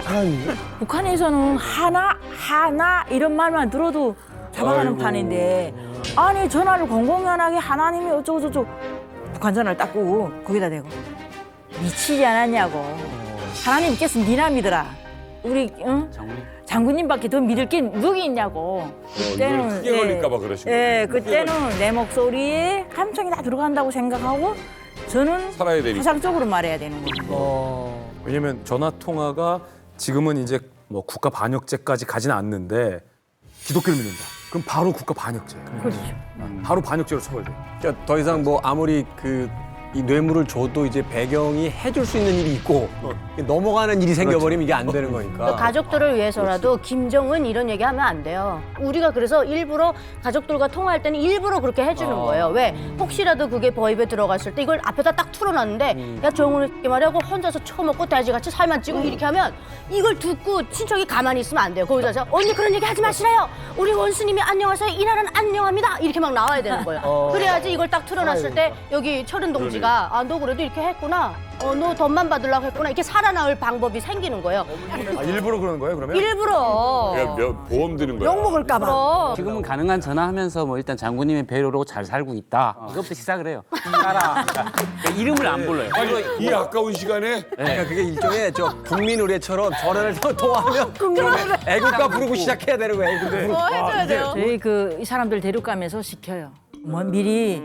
하나님이? 북한에서는 하나 이런 말만 들어도 잡아가는 판인데 아니 전화를 공공연하게 하나님이 어쩌고저쩌고 북한 전화를 딱 끄고 거기다 대고 미치지 않았냐고. 하나님 믿겠으면 니나 믿어라. 우리 장군님밖에 더 믿을 게 누구 있냐고. 이걸 크게 걸릴까 봐 그러신 거예요. 예, 그때는 내 목소리에 감정이 다 들어간다고 생각하고 저는 살아야 되니까. 사상적으로 말해야 되는 거예요. 왜냐면 전화 통화가 지금은 이제 뭐 국가 반역죄까지 가지는 않는데 기독교를 믿는다. 그럼 바로 국가 반역죄. 그렇죠. 바로 반역죄로 처벌돼. 그러니까 더 이상 뭐 아무리 이 뇌물을 줘도 이제 배경이 해줄 수 있는 일이 있고 넘어가는 일이 생겨버리면 이게 안 되는 거니까. 가족들을 위해서라도 김정은 이런 얘기하면 안 돼요. 우리가 그래서 일부러 가족들과 통화할 때는 일부러 그렇게 해주는 거예요. 왜? 혹시라도 그게 버입에 들어갔을 때 이걸 앞에다 딱 틀어놨는데 야 정은이 말이야 혼자서 처먹고 돼지같이 살만 찌고 이렇게 하면 이걸 듣고 친척이 가만히 있으면 안 돼요. 거기서 언니 그런 얘기 하지 마시래요. 우리 원수님이 안녕하세요. 이 나라는 안녕합니다. 이렇게 막 나와야 되는 거예요. 그래야지 이걸 딱 틀어놨을 때 여기 철은 동지가 아, 너 그래도 이렇게 했구나. 너 돈만 받으려고 했구나. 이렇게 살아나올 방법이 생기는 거예요. 일부러 그러는 거예요, 그러면? 일부러. 그러니까 보험 드는 거야. 욕먹을까 봐. 지금은 가능한 전화하면서 뭐 일단 장군님의 배려로 잘 살고 있다. 이것부터 시작을 해요. 따라. 그러니까 이름을 안 불러요. 이 아까운 시간에 그러니까 그게 일종의 국민 의례처럼 전화를 통화하면 애국가 부르고 시작해야 되는 거예요. 애국가 부르고. 해줘야 돼요. 저희 이 사람들 데려가면서 시켜요. 뭐 미리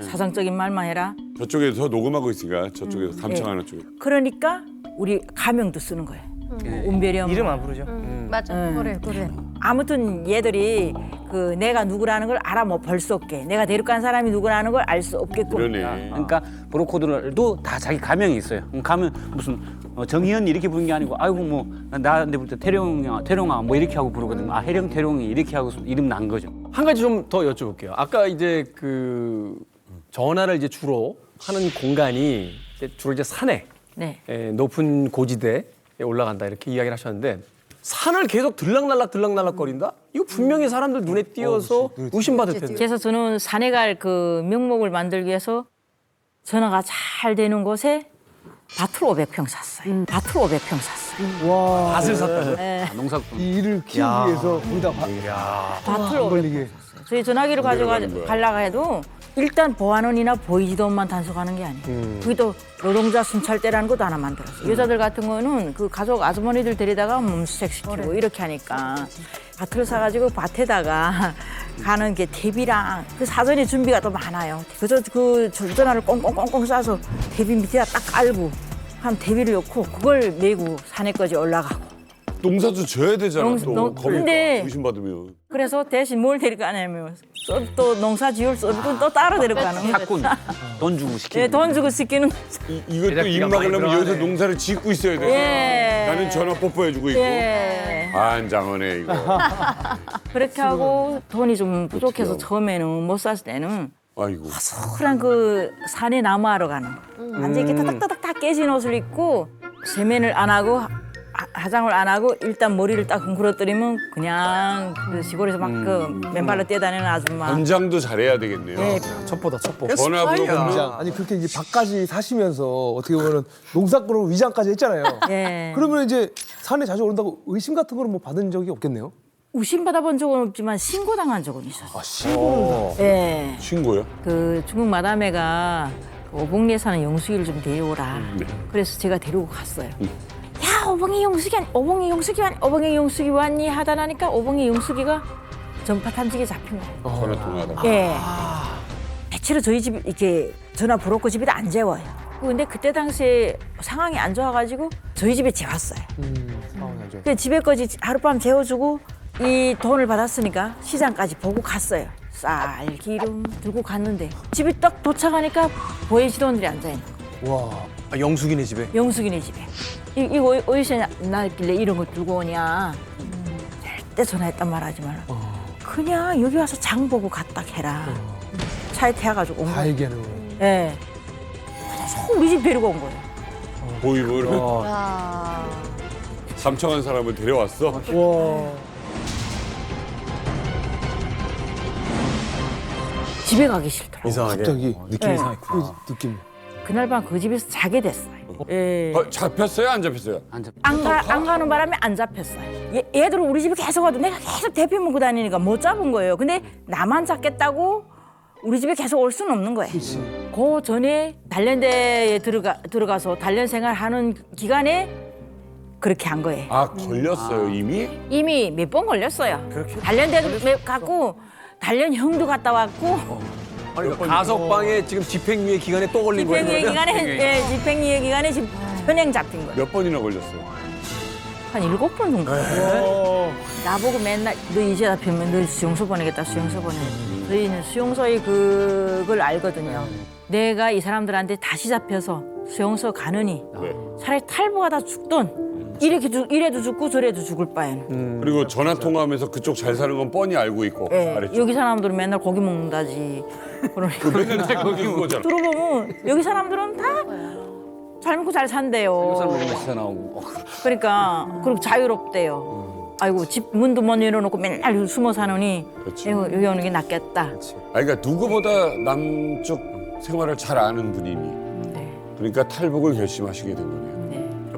사상적인 말만 해라. 저쪽에서 녹음하고 있으니까 저쪽에서 감청하는 쪽에. 그러니까 우리 가명도 쓰는 거예요. 은별이 엄마. 이름 안 부르죠. 맞아. 그래. 아무튼 얘들이 내가 누구라는 걸 알아 뭐 벌 수 없게. 내가 데려간 사람이 누구라는 걸 알 수 없게끔. 그러네. 그러니까 브로커들도 다 자기 가명이 있어요. 가면 무슨 정희연 이렇게 부르는 게 아니고 아이고 뭐 나한테 부를 때 태룡아 뭐 이렇게 하고 부르거든. 아 해령 태룡이 이렇게 하고 이름 난 거죠. 한 가지 좀 더 여쭤볼게요. 아까 이제 전화를 이제 주로 하는 공간이 주로 이제 산에 네. 높은 고지대에 올라간다 이렇게 이야기를 하셨는데 산을 계속 들락날락 거린다? 이거 분명히 사람들 눈에 띄어서 의심받을 텐데. 그래서 저는 산에 갈 명목을 만들기 위해서 전화가 잘 되는 곳에 밭을 500평 샀어요. 밭을 500평 샀어요. 와. 밭을 샀다고? 네. 농사꾼. 이 일을 키우기 위해서 거기다 밭을 500평 샀어요. 저희 전화기를 가져가려고 해도 일단 보안원이나 보이지도만 단속하는 게 아니에요. 그게 또 노동자 순찰대라는 것도 하나 만들었어요. 여자들 같은 거는 그 가족 아주머니들 데리다가 몸수색시키고 이렇게 하니까 밭을 사가지고 밭에다가 가는 게 대비랑 그 사전에 준비가 더 많아요. 그 전화를 꽁꽁꽁꽁 싸서 대비 밑에다 딱 깔고 한 대비를 놓고 그걸 메고 산에까지 올라가고. 농사도 져야 되잖아. 또 거기다 근데 의심받으면. 그래서 대신 뭘 데려가냐면 또 농사 지을 서비스는 또 따로 데려가는 거예요. 사꾼 돈 주고 시키는. 예, 돈 주고 시키는 이것도 입 막으려면 여기서 농사를 짓고 있어야 돼. 예. 나는 전화 뽀뽀해주고 있고. 예. 안장하네 이거. 그렇게 하고 돈이 좀 부족해서 어떡해요? 처음에는 못 샀을 때는 아이고. 허술한 그 산에 나무하러 가는 거. 완전 이렇게 타닥타닥 다 깨진 옷을 입고 세면을 안 하고 화장을 안 하고 일단 머리를 딱 뭉그러뜨리면 그냥 그 시골에서 막 그 맨발로 뛰어다니는 아줌마. 연장도 잘해야 되겠네요. 네. 첩보다 첩보. 전화번호 보면 아니 그렇게 이제 밭까지 사시면서 어떻게 보면 농사꾼으로 위장까지 했잖아요. 예. 그러면 이제 산에 자주 오른다고 의심 같은 거는 뭐 받은 적이 없겠네요? 의심 받아본 적은 없지만 신고당한 적은 있었어요. 아, 신고를. 예. 신고요? 그 중국 마담회가 그 오봉리에 사는 영숙이를 좀 데려오라. 그래서 제가 데리고 갔어요. 야, 오봉이 영숙이 왔니 하다 나니까 오봉이 영숙이가 전파 탐지기에 잡힌 거예요. 전화 통화하다. 예. 대체로 저희 집 이렇게 전화 브로커 집이다 안 재워요. 근데 그때 당시에 상황이 안 좋아가지고 저희 집에 재웠어요. 근데 집에까지 하룻밤 재워주고 이 돈을 받았으니까 시장까지 보고 갔어요. 쌀, 기름 들고 갔는데 집에 딱 도착하니까 보혜 직원들이 앉아있는 거예요. 와. 아, 영숙이네 집에. 영숙이네 집에. 이거 어디서 나길래 이런 거 들고 오냐. 절대 전화했단 말 하지 마라. 그냥 여기 와서 장 보고 갔다 해라. 차에 태워가지고 온 다 거예요. 얘기하는 거예요. 예. 그래서 우리 집 데리고 온 거예요. 보이고 삼청한 사람을 데려왔어. 와. 집에 가기 싫더라고요. 이상하게. 갑자기 느낌이 네. 이상했구나. 그 느낌. 그날 밤 그 집에서 자게 됐어요. 예. 잡혔어요? 안 잡혔어요? 안 가는 바람에 안 잡혔어요. 얘들은 우리 집에 계속 와도 내가 계속 대피 물고 다니니까 못 잡은 거예요. 근데 나만 잡겠다고 우리 집에 계속 올 수는 없는 거예요. 그 전에 단련대에 들어가서 단련 생활하는 기간에 그렇게 한 거예요. 아 걸렸어요 이미? 이미 몇 번 걸렸어요. 단련대 갖고 단련형도 갔다 왔고 그러니까 가석방에 지금 집행유예 기간에 또 걸린 거예요. 집행유예 그러면? 기간에 집행유예 기간에 지금 현행 잡힌 거예요. 몇 번이나 걸렸어요? 한 7번 정도. 나보고 맨날 너 이제 잡히면 너 수용소 보내겠다 수용소 보내. 저희는 수용소의 그걸 알거든요. 내가 이 사람들한테 다시 잡혀서 수용소 가느니 차라리 탈북하다 죽던 이래도 죽고 저래도 죽을 바에는. 그리고 전화 통화하면서 그쪽 잘 사는 건 뻔히 알고 있고. 예, 알았죠? 여기 사람들은 맨날 고기 먹는다지. 그러니까 맨날 거기 거잖아. 들어보면 여기 사람들은 다 잘 먹고 잘 산대요. 시사 나오고. 그러니까 그리고 자유롭대요. 아이고 집 문도 못 열어놓고 맨날 숨어 사느니 그렇지. 여기 오는 게 낫겠다. 그러니까 누구보다 남쪽 생활을 잘 아는 분이니. 네. 그러니까 탈북을 결심하시게 된 거네요.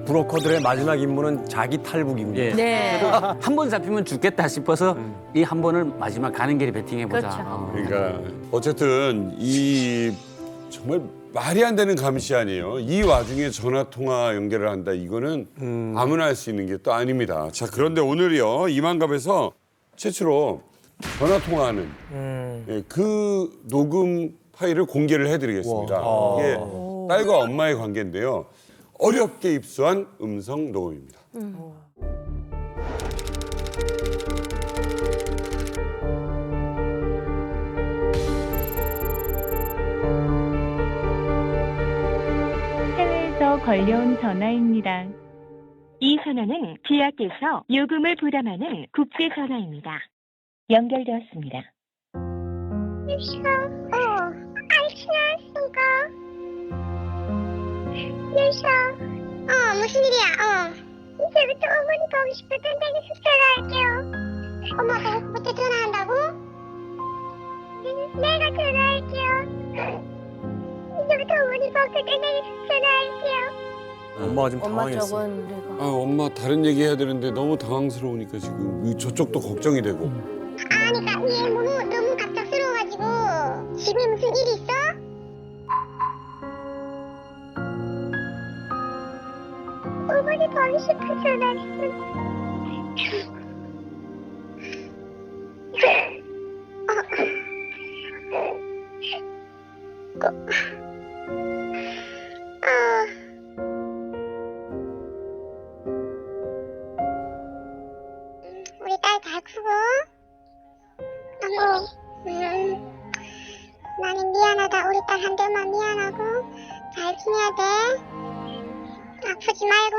브로커들의 마지막 임무는 자기 탈북입니다. 예. 네. 한 번 잡히면 죽겠다 싶어서 이 한 번을 마지막 가는 길에 베팅해 보자. 그렇죠. 그러니까 어쨌든 이 정말 말이 안 되는 감시 아니에요. 이 와중에 전화 통화 연결을 한다. 이거는 아무나 할 수 있는 게 또 아닙니다. 자 그런데 오늘이요 이만갑에서 최초로 전화 통화하는 그 녹음 파일을 공개를 해드리겠습니다. 이게 딸과 엄마의 관계인데요. 어렵게 입수한 음성 녹음입니다. 해외에서 걸려온 전화입니다. 이 전화는 지하께서 요금을 부담하는 국제 전화입니다. 연결되었습니다. 유서, 알겠습니까? 유서, 무슨 일이야? 이제부터 어머니 보고 싶을 땐 내가 전화할게요. 엄마 보고 싶을 때 전화한다고? 내가 전화할게요. 이제부터 어머니 보고 때 내가 전화할게요. 엄마가 지금 엄마 당황했어. 저건 내가. 아 엄마 다른 얘기 해야 되는데 너무 당황스러우니까 지금 저쪽도 걱정이 되고. 아니, 그러니까 얘 너무 갑작스러워가지고 집에 무슨 일이 어머니 보고 싶어서 우리 딸 잘 크고 너무 나는 미안하다. 우리 딸 한테 엄마 미안하고 잘 지내야 돼. 아프지 말고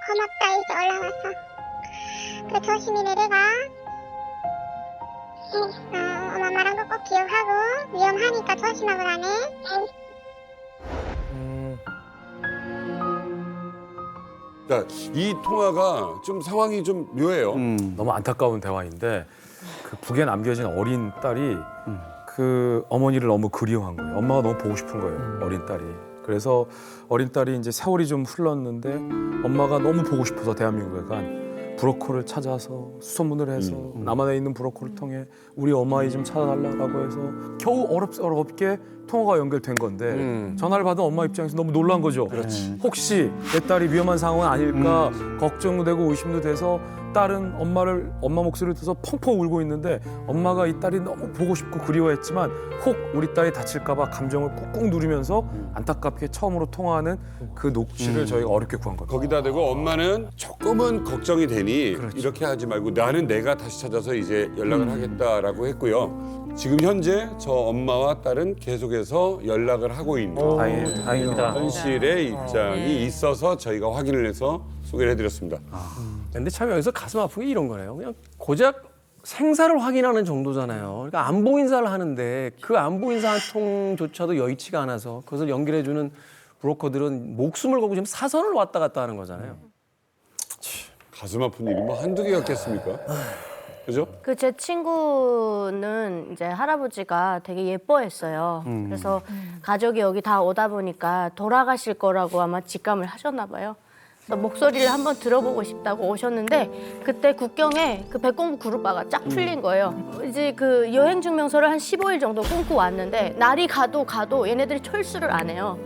고맙다. 이제 올라와서 그 조심히 내려가. 엄마 말한 거 꼭 기억하고 위험하니까 조심하고 가네. 자, 이 통화가 좀 상황이 좀 묘해요. 너무 안타까운 대화인데 그 북에 남겨진 어린 딸이 그 어머니를 너무 그리워한 거예요. 엄마가 너무 보고 싶은 거예요. 어린 딸이. 그래서 어린 딸이 이제 세월이 좀 흘렀는데 엄마가 너무 보고 싶어서 대한민국에 간 브로커를 찾아서 수소문을 해서 남한에 있는 브로커를 통해 우리 엄마 좀 찾아달라고 해서 겨우 어렵게 통화가 연결된 건데 전화를 받은 엄마 입장에서 너무 놀란 거죠. 혹시 내 딸이 위험한 상황은 아닐까 걱정되고 의심도 돼서 딸은 엄마 목소리를 들어서 펑펑 울고 있는데 엄마가 이 딸이 너무 보고 싶고 그리워했지만 혹 우리 딸이 다칠까 봐 감정을 꾹꾹 누르면서 안타깝게 처음으로 통화하는 그 녹취를 저희가 어렵게 구한 겁니다. 거기다 대고 엄마는 조금은 걱정이 되니 이렇게 하지 말고 나는 내가 다시 찾아서 이제 연락을 하겠다라고 했고요. 지금 현재 저 엄마와 딸은 계속해서 연락을 하고 있는 다행입니다. 현실의 입장이 있어서 저희가 확인을 해서 소개를 해드렸습니다. 근데 참 여기서 가슴 아픈 게 이런 거네요. 그냥 고작 생사를 확인하는 정도잖아요. 그러니까 안보 인사를 하는데 그 안보 인사 한 통조차도 여의치가 않아서 그것을 연결해주는 브로커들은 목숨을 걸고 지금 사선을 왔다 갔다 하는 거잖아요. 가슴 아픈 일이 뭐 한두 개였겠습니까? 그죠? 그 제 친구는 이제 할아버지가 되게 예뻐했어요. 그래서 가족이 여기 다 오다 보니까 돌아가실 거라고 아마 직감을 하셨나 봐요. 그래서 목소리를 한번 들어보고 싶다고 오셨는데 그때 국경에 그 백공부 그룹바가 쫙 풀린 거예요. 이제 그 여행 증명서를 한 15일 정도 끊고 왔는데 날이 가도 얘네들이 철수를 안 해요.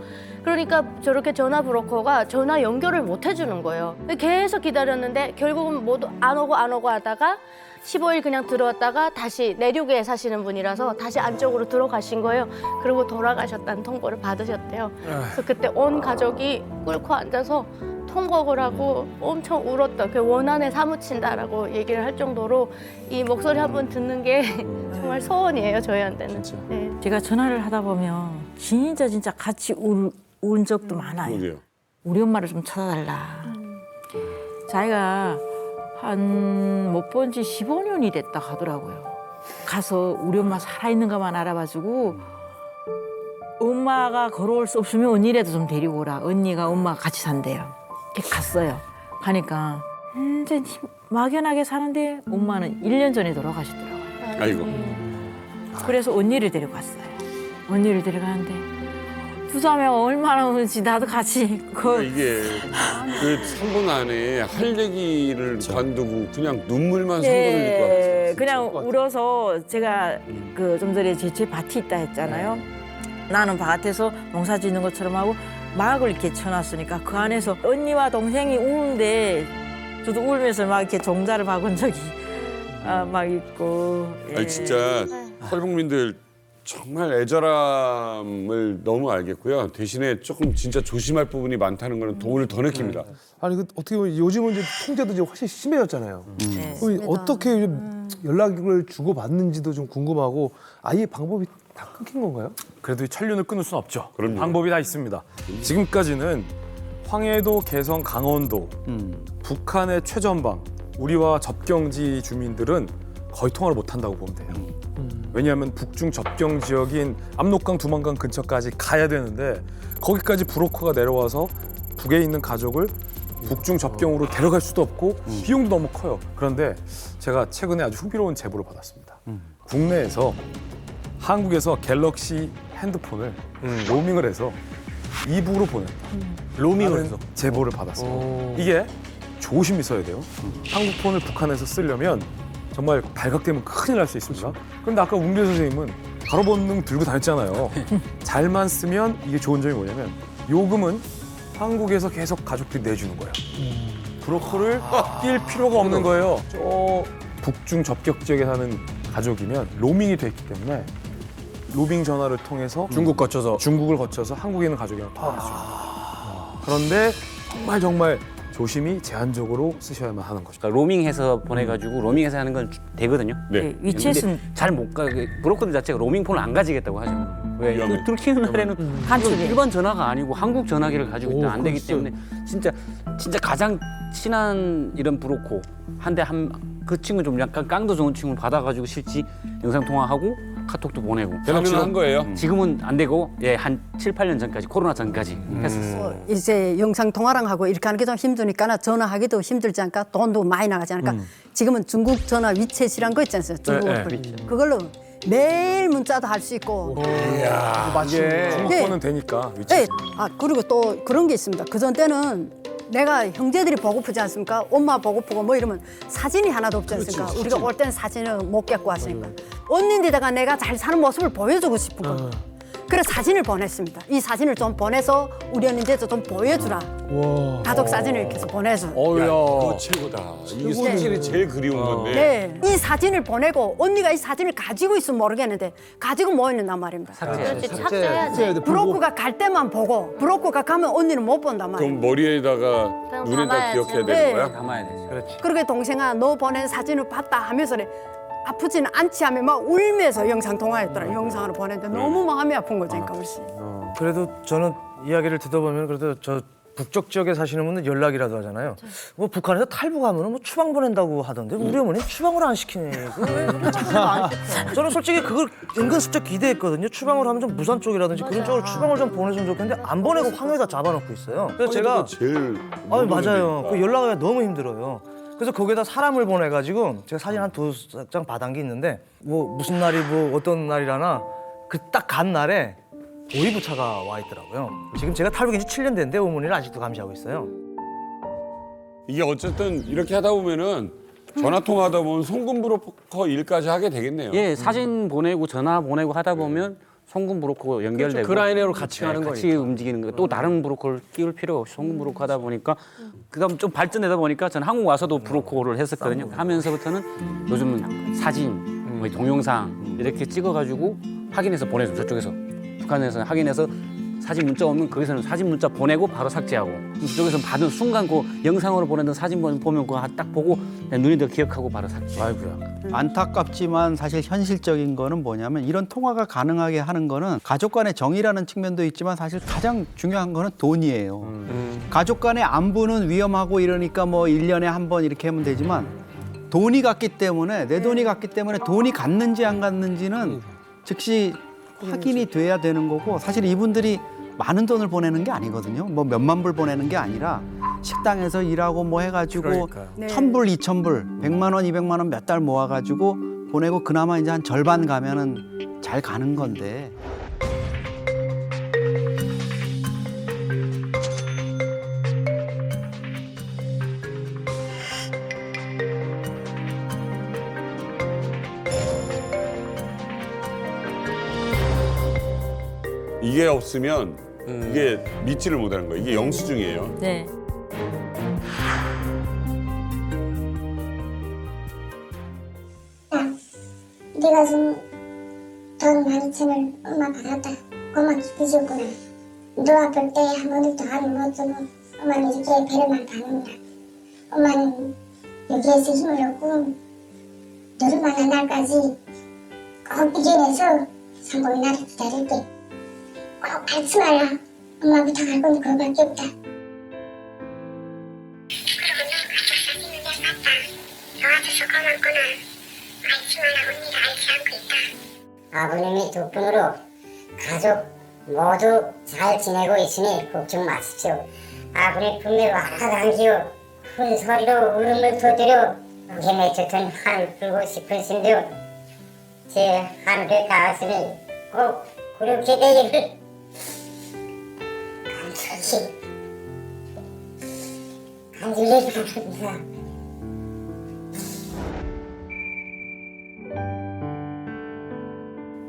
그러니까 저렇게 전화 브로커가 전화 연결을 못 해주는 거예요. 계속 기다렸는데 결국은 모두 안 오고 하다가 15일 그냥 들어왔다가 다시 내륙에 사시는 분이라서 다시 안쪽으로 들어가신 거예요. 그리고 돌아가셨다는 통보를 받으셨대요. 그래서 그때 온 가족이 꿇고 앉아서 통곡을 하고 엄청 울었다. 그 원한에 사무친다라고 얘기를 할 정도로 이 목소리 한번 듣는 게 정말 소원이에요, 저희한테는. 네. 제가 전화를 하다 보면 진짜 같이 운 적도 많아요. 그러게요. 우리 엄마를 좀 찾아달라. 자기가 한 못 본 지 15년이 됐다 하더라고요. 가서 우리 엄마 살아있는가만 알아봐주고 엄마가 걸어올 수 없으면 언니라도 좀 데리고 오라. 언니가 엄마가 같이 산대요. 이렇게 갔어요. 가니까 이제 막연하게 사는데 엄마는 1년 전에 돌아가시더라고요. 아이고. 그래서 언니를 데리고 갔어요. 언니를 데려가는데 두 자매가 얼마나 우는지 나도 같이 이게 그 3분 안에 할 얘기를 관두고 그냥 눈물만 쏟아내릴 것 같아요. 그냥 울어서 제가 그 좀 전에 제 밭이 있다 했잖아요. 나는 밭에서 농사 짓는 것처럼 하고 막을 이렇게 쳐놨으니까 그 안에서 언니와 동생이 우는데 저도 울면서 막 이렇게 종자를 박은 적이 막 있고. 아니 진짜 탈북민들 정말 애절함을 너무 알겠고요. 대신에 조금 진짜 조심할 부분이 많다는 거는 오늘 더 느낍니다. 아니 그 어떻게 보면 요즘은 이제 통제도 이제 훨씬 심해졌잖아요. 네. 그럼 어떻게 연락을 주고 받는지도 좀 궁금하고 아예 방법이 다 끊긴 건가요? 그래도 이 천륜을 끊을 수는 없죠. 그럼요. 방법이 다 있습니다. 지금까지는 황해도, 개성, 강원도, 북한의 최전방, 우리와 접경지 주민들은 거의 통화를 못 한다고 보면 돼요. 왜냐하면 북중 접경 지역인 압록강, 두만강 근처까지 가야 되는데 거기까지 브로커가 내려와서 북에 있는 가족을 북중 접경으로 데려갈 수도 없고 비용도 너무 커요. 그런데 제가 최근에 아주 흥미로운 제보를 받았습니다. 국내에서 한국에서 갤럭시 핸드폰을 로밍을 해서 이북으로 보낸다. 로밍을 해서 제보를 받았어요. 이게 조심히 써야 돼요. 한국 폰을 북한에서 쓰려면 정말 발각되면 큰일 날 수 있습니다. 그런데 아까 웅대 선생님은 가로 본능 들고 다녔잖아요. 잘만 쓰면 이게 좋은 점이 뭐냐면 요금은 한국에서 계속 가족들이 내주는 거예요. 브로커를 낄 필요가 없는 거예요. 저 북중 접경 지역에 사는 가족이면 로밍이 돼 있기 때문에 로밍 전화를 통해서 중국을 거쳐서 한국에 있는 가족이랑 통화를 해줘요. 그런데 정말 조심히 제한적으로 쓰셔야만 하는 거죠. 그러니까 로밍해서 보내가지고 로밍해서 하는 건 되거든요. 네. 위챗은 잘못 가. 브로커들 자체가 로밍폰을 안 가지겠다고 하죠. 왜? 위험해. 들키는 날에는 간첩이. 일반 전화가 아니고 한국 전화기를 가지고 있다 안 되기 때문에 진짜 가장 친한 이런 브로커 한데 그 친구 좀 약간 깡도 좋은 친구를 받아가지고 실제 영상 통화하고 카톡도 보내고. 가능한 거예요? 지금은 안 되고 한 7, 8년 전까지 코로나 전까지 했었어요. 이제 영상 통화랑 하고 이렇게 하는 게 좀 힘드니까 전화하기도 힘들지 않을까? 돈도 많이 나가지 않을까? 지금은 중국 전화 위챗이란 거 있지 않습니까? 중국 어플. 그걸로 매일 문자도 할 수 있고. 이게 중국어는 되니까 위치. 네. 그리고 또 그런 게 있습니다. 그전 때는 내가 형제들이 보고프지 않습니까? 엄마 보고프고 뭐 이러면 사진이 하나도 없지 않습니까? 우리가 올 때는 사진을 못 갖고 왔으니까. 언니인데다가 내가 잘 사는 모습을 보여주고 싶은 거예요. 그래서 사진을 보냈습니다. 이 사진을 좀 보내서 우리 언니한테 좀 보여주라. 가족 사진을 이렇게 해서 보내줘. 그거 최고다. 이게 사실이 제일 그리운 건데. 네. 이 사진을 보내고 언니가 이 사진을 가지고 있으면 모르겠는데 가지고 뭐 있는단 말입니다. 그렇지, 삭제해야지. 브로커가 갈 때만 보고 브로커가 가면 언니는 못 본단 말이에요. 그럼 머리에다가 그냥 눈에다 담아야지. 기억해야 네. 되는 거야? 담아야 되죠. 그렇지. 그러게 동생아 너 보낸 사진을 봤다 하면서 아프지는 않지 하면 막 울면서 영상 통화했더라. 영상으로 보냈는데 너무 마음이 아픈 거죠, 그러니까 우리. 그래도 저는 이야기를 듣다 보면 그래도 저 북쪽 지역에 사시는 분들 연락이라도 하잖아요. 뭐 북한에서 탈북하면 뭐 추방 보낸다고 하던데 우리 어머니 추방을 안 시키네. 저는 솔직히 그걸 은근슬쩍 기대했거든요. 추방을 하면 좀 부산 쪽이라든지 그런 쪽으로 추방을 좀 보내주면 좋겠는데 안 보내고 황해에다 잡아놓고 있어요. 그래서 제가 제일 맞아요. 그 연락하기가 너무 힘들어요. 그래서 거기에다 사람을 보내가지고 제가 사진 한 2장 받은 게 있는데 뭐 무슨 날이 뭐 어떤 날이라나 그 딱 간 날에 오이부차가 와 있더라고요. 지금 제가 탈북인 지 7년 됐는데 어머니를 아직도 감시하고 있어요. 이게 어쨌든 이렇게 하다 보면은 전화 통화하다 보면 송금 브로커 일까지 하게 되겠네요. 예, 사진 보내고 전화 보내고 하다 보면 송금 브로커 연결되고 그렇죠. 그 라인으로 같이 가는 같이 움직이는 거. 또 다른 브로커를 끼울 필요가 없이 송금 브로커 하다 보니까 그다음 좀 발전하다 보니까 저는 한국 와서도 브로커를 했었거든요. 하면서부터는 요즘은 사진, 뭐 동영상 이렇게 찍어가지고 확인해서 보내줘. 저쪽에서 북한에서 확인해서 사진 문자 오면 거기서는 사진 문자 보내고 바로 삭제하고 저쪽에서 받은 순간 그 영상으로 보내던 사진 보면 그거 딱 보고 그냥 눈이 더 기억하고 바로 삭제. 아이고야. 안타깝지만 사실 현실적인 거는 뭐냐면 이런 통화가 가능하게 하는 거는 가족 간의 정의라는 측면도 있지만 사실 가장 중요한 거는 돈이에요. 가족 간의 안부는 위험하고 이러니까 뭐 1년에 한 번 이렇게 하면 되지만 돈이 갔기 때문에 내 돈이 갔기 때문에 돈이 갔는지 안 갔는지는 즉시 확인이 돼야 되는 거고 사실 이분들이 많은 돈을 보내는 게 아니거든요. 뭐 몇만 불 보내는 게 아니라 식당에서 일하고 뭐 해가지고 1,000불, 2,000불, 100만 원, 200만 원 몇 달 모아가지고 보내고 그나마 이제 한 절반 가면은 잘 가는 건데. 이게 없으면 이게 믿지를 못하는 거예요. 이게 영수증이에요. 네. 네가 좀 돈 많이 주면 엄마 받았다. 엄마 기쁘셨구나 너 아플 때 한 번도 한못 주고 엄마는 이렇게 배려만 받는다. 엄마는 여기에서 힘을 얻고 너를 만난 날까지 꼭 이겨내서 성공의 날을 기다릴게. 꼭 밟지 마라. 엄마 부탁할 건 그거밖에 없다. 그러고 너 가족 사진을 내놨다. 도와줘서 고맙구나. 밟지 마라. 언니가 알지 않고 있다. 아버님이 두 분으로 가족 모두 잘 지내고 있으니 걱정 마십시오. 아버님 분명 하나도 안기요. 큰 소리로 울음을 터뜨려 목에 맺혔던 한을 풀고 싶으신데요. 제 하늘에 닿았으니 꼭 그렇게 되기를 간절히 바랍니다.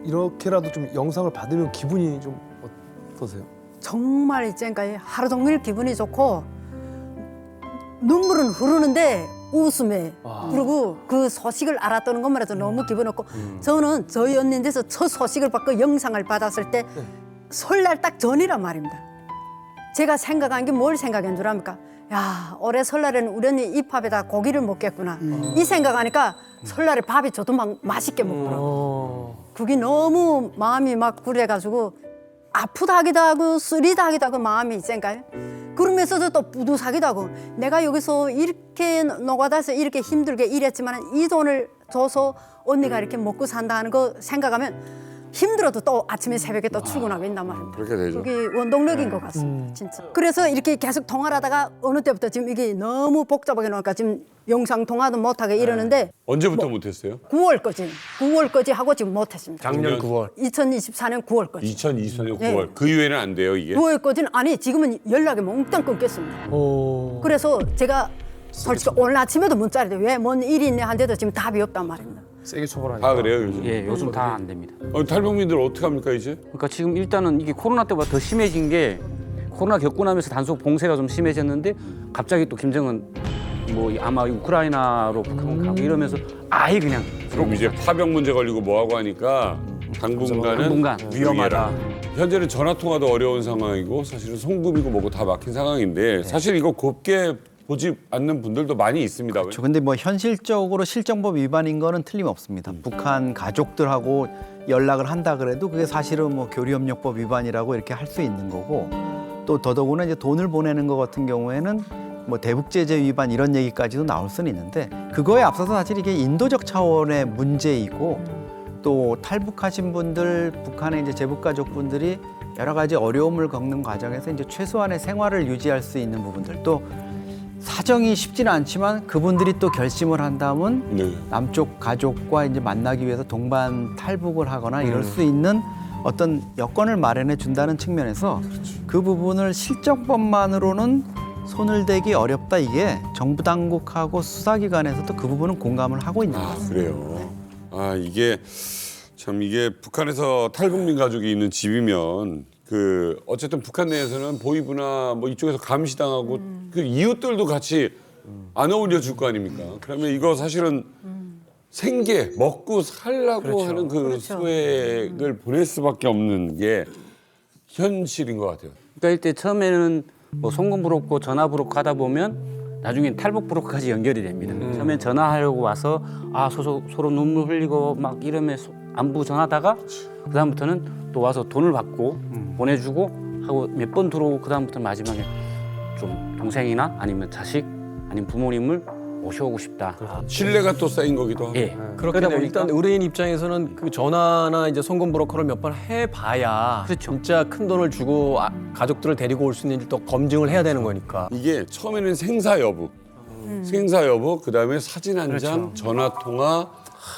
이렇게라도 좀 영상을 받으면 기분이 좀 어떠세요? 정말 이제까지 하루 종일 기분이 좋고 눈물은 흐르는데 웃음에 그리고 그 소식을 알았다는 것만 해도 너무 기분 좋고 저는 저희 언니한테서 첫 소식을 받고 영상을 받았을 때 설날 딱 전이란 말입니다. 제가 생각한 게 뭘 생각한 줄 압니까? 야, 올해 설날에는 우리 언니 이 밥에다 고기를 먹겠구나. 이 생각하니까 설날에 밥이 저도 막 맛있게 먹더라고요. 그게 너무 마음이 막 그래가지고 아프다 하기도 하고 쓰리다 하기도 하고 마음이 있으니까요. 그러면서도 또 뿌듯하기도 하고 내가 여기서 이렇게 노가다에서 이렇게 힘들게 일했지만 이 돈을 줘서 언니가 이렇게 먹고 산다는 거 생각하면 힘들어도 또 아침에 새벽에 또 출근하고 있단 말입니다. 그렇게 되죠. 그게 원동력인 것 같습니다. 진짜. 그래서 이렇게 계속 통화를 하다가 어느 때부터 지금 이게 너무 복잡하게 나니까 지금 영상 통화도 못하게 이러는데 언제부터 못했어요? 9월까지 하고 지금 못했습니다. 작년 9월. 2024년 9월까지. 2024년 9월. 네. 그 이후에는 안 돼요, 이게? 9월까지는 아니 지금은 연락이 몽땅 끊겼습니다. 그래서 제가 솔직히 오늘 아침에도 문자를 왜 뭔 일이 있냐 한데도 지금 답이 없단 말입니다. 세게 처벌하니까. 다 그래요, 요즘? 예, 요즘 다 안 됩니다. 탈북민들 어떻게 합니까, 이제? 그러니까 지금 일단은 이게 코로나 때보다 더 심해진 게 코로나 겪고 나면서 단속 봉쇄가 좀 심해졌는데 갑자기 또 김정은 뭐 아마 우크라이나로 북한 가고 이러면서 아예 그냥 그럼 이제 파병 문제 걸리고 뭐하고 하니까 당분간은 당분간 위험하다. 현재는 전화 통화도 어려운 상황이고 사실은 송금이고 뭐고 다 막힌 상황인데 사실 이거 곱게 보지 않는 분들도 많이 있습니다. 그렇죠. 근데 뭐 현실적으로 실정법 위반인 거는 틀림없습니다. 북한 가족들하고 연락을 한다 그래도 그게 사실은 뭐 교류협력법 위반이라고 이렇게 할 수 있는 거고 또 더더구나 이제 돈을 보내는 것 같은 경우에는 뭐 대북제재 위반 이런 얘기까지도 나올 수는 있는데 그거에 앞서서 사실 이게 인도적 차원의 문제이고 또 탈북하신 분들 북한의 이제 제북 가족분들이 여러 가지 어려움을 겪는 과정에서 이제 최소한의 생활을 유지할 수 있는 부분들 또 사정이 쉽지는 않지만 그분들이 또 결심을 한다면 남쪽 가족과 이제 만나기 위해서 동반 탈북을 하거나 이럴 수 있는 어떤 여건을 마련해 준다는 측면에서 그 부분을 실정법만으로는 손을 대기 어렵다 이게 정부 당국하고 수사기관에서도 그 부분은 공감을 하고 있는 것 같습니다. 그래요. 아 이게 참 이게 북한에서 탈북민 가족이 있는 집이면 그 어쨌든 북한 내에서는 보이부나 뭐 이쪽에서 감시당하고 그 이웃들도 같이 안 어울려 줄 거 아닙니까? 그러면 이거 사실은 생계 먹고 살라고 하는 그 수액을 보낼 수밖에 없는 게 현실인 것 같아요. 그러니까 일단 처음에는 뭐 송금 브로커, 전화 브로커 하다 보면 나중엔 탈북 브로커까지 연결이 됩니다. 처음엔 전화하려고 와서 서로 눈물 흘리고 막 이러면서 안부 전하다가 그다음부터는 또 와서 돈을 받고 보내주고 하고 몇 번 들어오고 그다음부터는 마지막에 좀 동생이나 아니면 자식 아니면 부모님을 모셔오고 싶다. 신뢰가 또 쌓인 거기도 하고. 예. 그렇게 되면 일단 의뢰인 입장에서는 그 전화나 이제 송금 브로커를 몇 번 해봐야 진짜 큰 돈을 주고 가족들을 데리고 올 수 있는지 또 검증을 해야 되는 거니까. 이게 처음에는 생사 여부, 그다음에 사진 한 장, 전화 통화,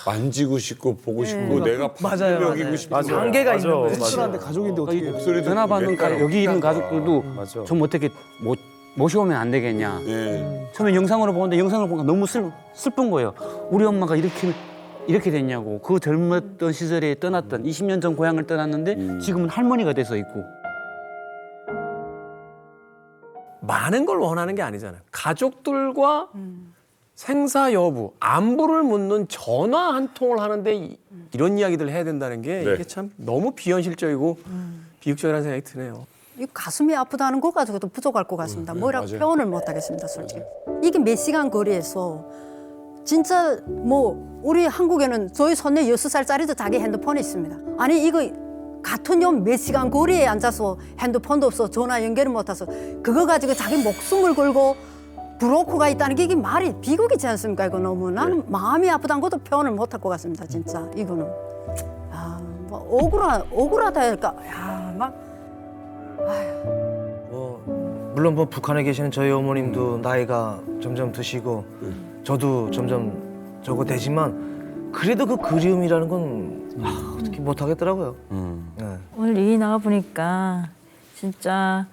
만지고 싶고 보고 싶고 내가 맞아요, 여기고 싶고 관계가 있는 거예요. 친한데 가족인데 어떻게 목소리도 전화 받는 여기 있는 가족들도 맞아. 좀 어떻게 모셔오면 안 되겠냐. 처음에 영상으로 보는데 영상을 보니까 너무 슬픈 거예요. 우리 엄마가 이렇게 됐냐고. 그 젊었던 시절에 떠났던 20년 전 고향을 떠났는데 지금은 할머니가 돼서 있고. 많은 걸 원하는 게 아니잖아요. 가족들과 생사 여부, 안부를 묻는 전화 한 통을 하는데 이런 이야기들을 해야 된다는 게 이게 참 너무 비현실적이고 비극적이라는 생각이 드네요. 이 가슴이 아프다는 거 가지고도 부족할 것 같습니다. 뭐라고 표현을 못 하겠습니다, 솔직히. 이게 몇 시간 거리에서 진짜 뭐 우리 한국에는 저희 손에 6살짜리도 자기 핸드폰이 있습니다. 아니 이거 같은 요 몇 시간 거리에 앉아서 핸드폰도 없어 전화 연결을 못해서 그거 가지고 자기 목숨을 걸고 브로커가 있다는 게 이게 말이 비극이지 않습니까? 이거 너무 나는 마음이 아프다는 것도 표현을 못 할 것 같습니다, 진짜 이거는. 뭐 억울하다니까, 물론 뭐 북한에 계시는 저희 어머님도 나이가 점점 드시고 저도 점점 저거 되지만 그래도 그 그리움이라는 건 어떻게 못 하겠더라고요. 오늘 얘기 나와 보니까 진짜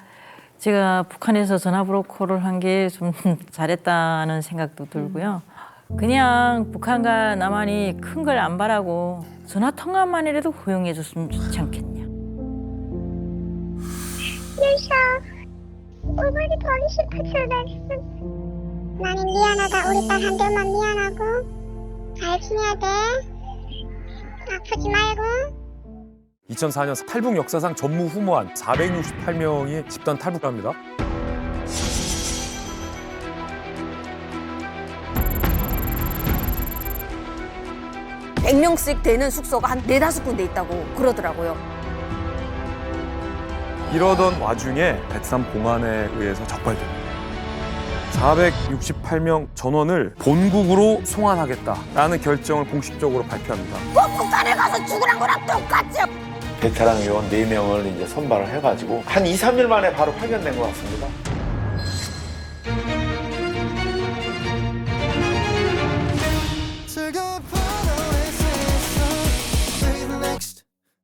제가 북한에서 전화 브로커를 한 게 좀 잘했다는 생각도 들고요. 그냥 북한과 남한이 큰 걸 안 바라고 전화 통화만이라도 허용해 줬으면 좋지 않겠냐. 네, 꼴보기 보기 싶어 출발했어. 나는 미안하다. 우리 딸 한들만 미안하고 잘 지내야 돼. 아프지 말고. 2004년 탈북 역사상 전무후무한 468명이 집단 탈북합니다. 백 100명씩 되는 숙소가 한 4-5군데 있다고 그러더라고요. 이러던 와중에 베트남 공안에 의해서 적발됩니다. 468명 전원을 본국으로 송환하겠다라는 결정을 공식적으로 발표합니다. 꼭 북한에 가서 죽으란 거랑 똑같죠. 베테랑 요원 4명을 이제 선발을 해가지고 한 2-3일 만에 바로 파견된 것 같습니다.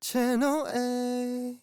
Channel A